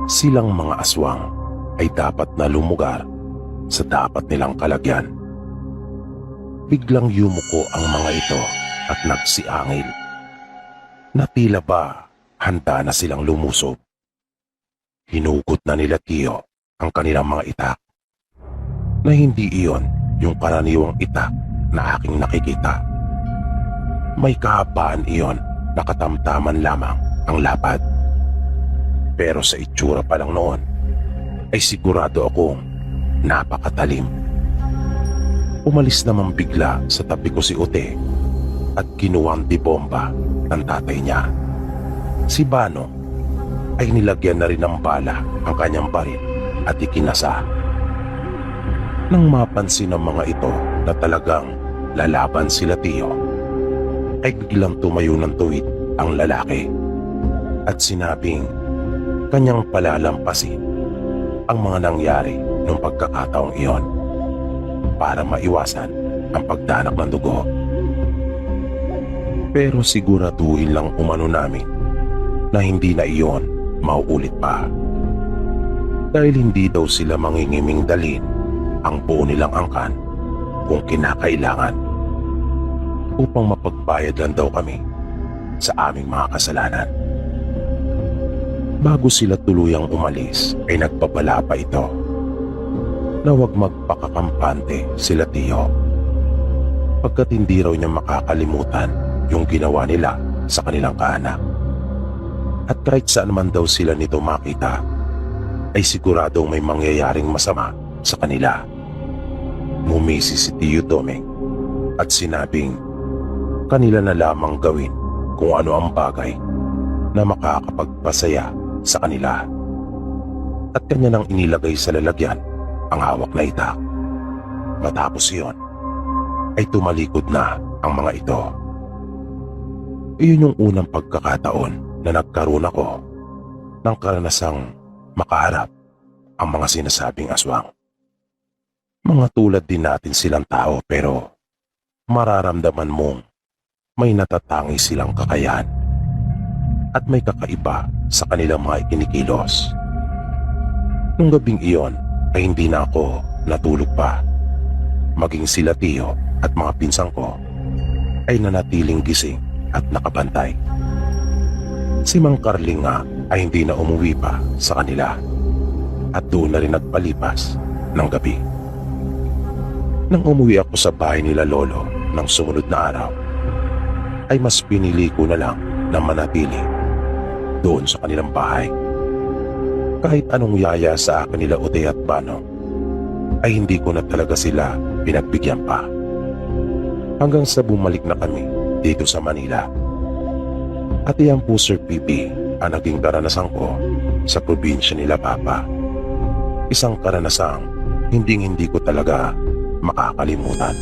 silang mga aswang ay dapat na lumugar sa dapat nilang kalagyan. Biglang yumuko ang mga ito at nagsiangil. na tila ba handa na silang lumusob. Hinugot na nila Tio ang kanilang mga itak na hindi iyon yung karaniwang itak na aking nakikita. May kahabaan iyon na katamtaman lamang ang lapad. Pero sa itsura pa lang noon ay sigurado akong napakatalim. Umalis naman bigla sa tabi ko si Ute at kinuwang bomba ng tatay niya. Si Bano ay nilagyan na rin ng bala ang kanyang baril at ikinasa. Nang mapansin ng mga ito na talagang lalaban sila Tio, ay biglang tumayo ng tuwid ang lalaki at sinabing kanyang palalampasin ang mga nangyari nung pagkakataong iyon para maiwasan ang pagdanak ng dugo. Pero siguraduhin lang umano namin na hindi na iyon mauulit pa. Dahil hindi daw sila mangingiming dalhin ang buo nilang angkan kung kinakailangan upang mapagbayad lang daw kami sa aming mga kasalanan. Bago sila tuluyang umalis ay nagpabala pa ito na huwag magpakakampante sila Tio pagkat hindi raw niya makakalimutan yung ginawa nila sa kanilang kaanak. At kahit saan man daw sila nito makita ay siguradong may mangyayaring masama sa kanila. Ngumisi si Tio Domeng at sinabing kanila na lamang gawin kung ano ang bagay na makakapagpasaya sa kanila. At kanya nang inilagay sa lalagyan ang hawak na itak. Matapos iyon ay tumalikod na ang mga ito. Iyon yung unang pagkakataon na nagkaroon ako ng karanasang makaharap ang mga sinasabing aswang. Mga tulad din natin silang tao pero mararamdaman mong may natatangi silang kakayahan at may kakaiba sa kanilang mga ikinikilos. Nung gabing iyon ay hindi na ako natulog pa. Maging sila Tio at mga pinsang ko ay nanatiling gising at nakabantay. Si Mang Carling nga ay hindi na umuwi pa sa kanila at doon na rin nagpalipas ng gabi. Nang umuwi ako sa bahay nila Lolo ng sumunod na araw, ay mas pinili ko na lang na manatili doon sa kanilang bahay. Kahit anong yaya sa akin nila Ute at Bano, ay hindi ko na talaga sila pinagbigyan pa. Hanggang sa bumalik na kami dito sa Manila. At iyan po Sir Pipi ang naging karanasan ko sa probinsya nila Papa. Isang karanasang hindi ko talaga makakalimutan.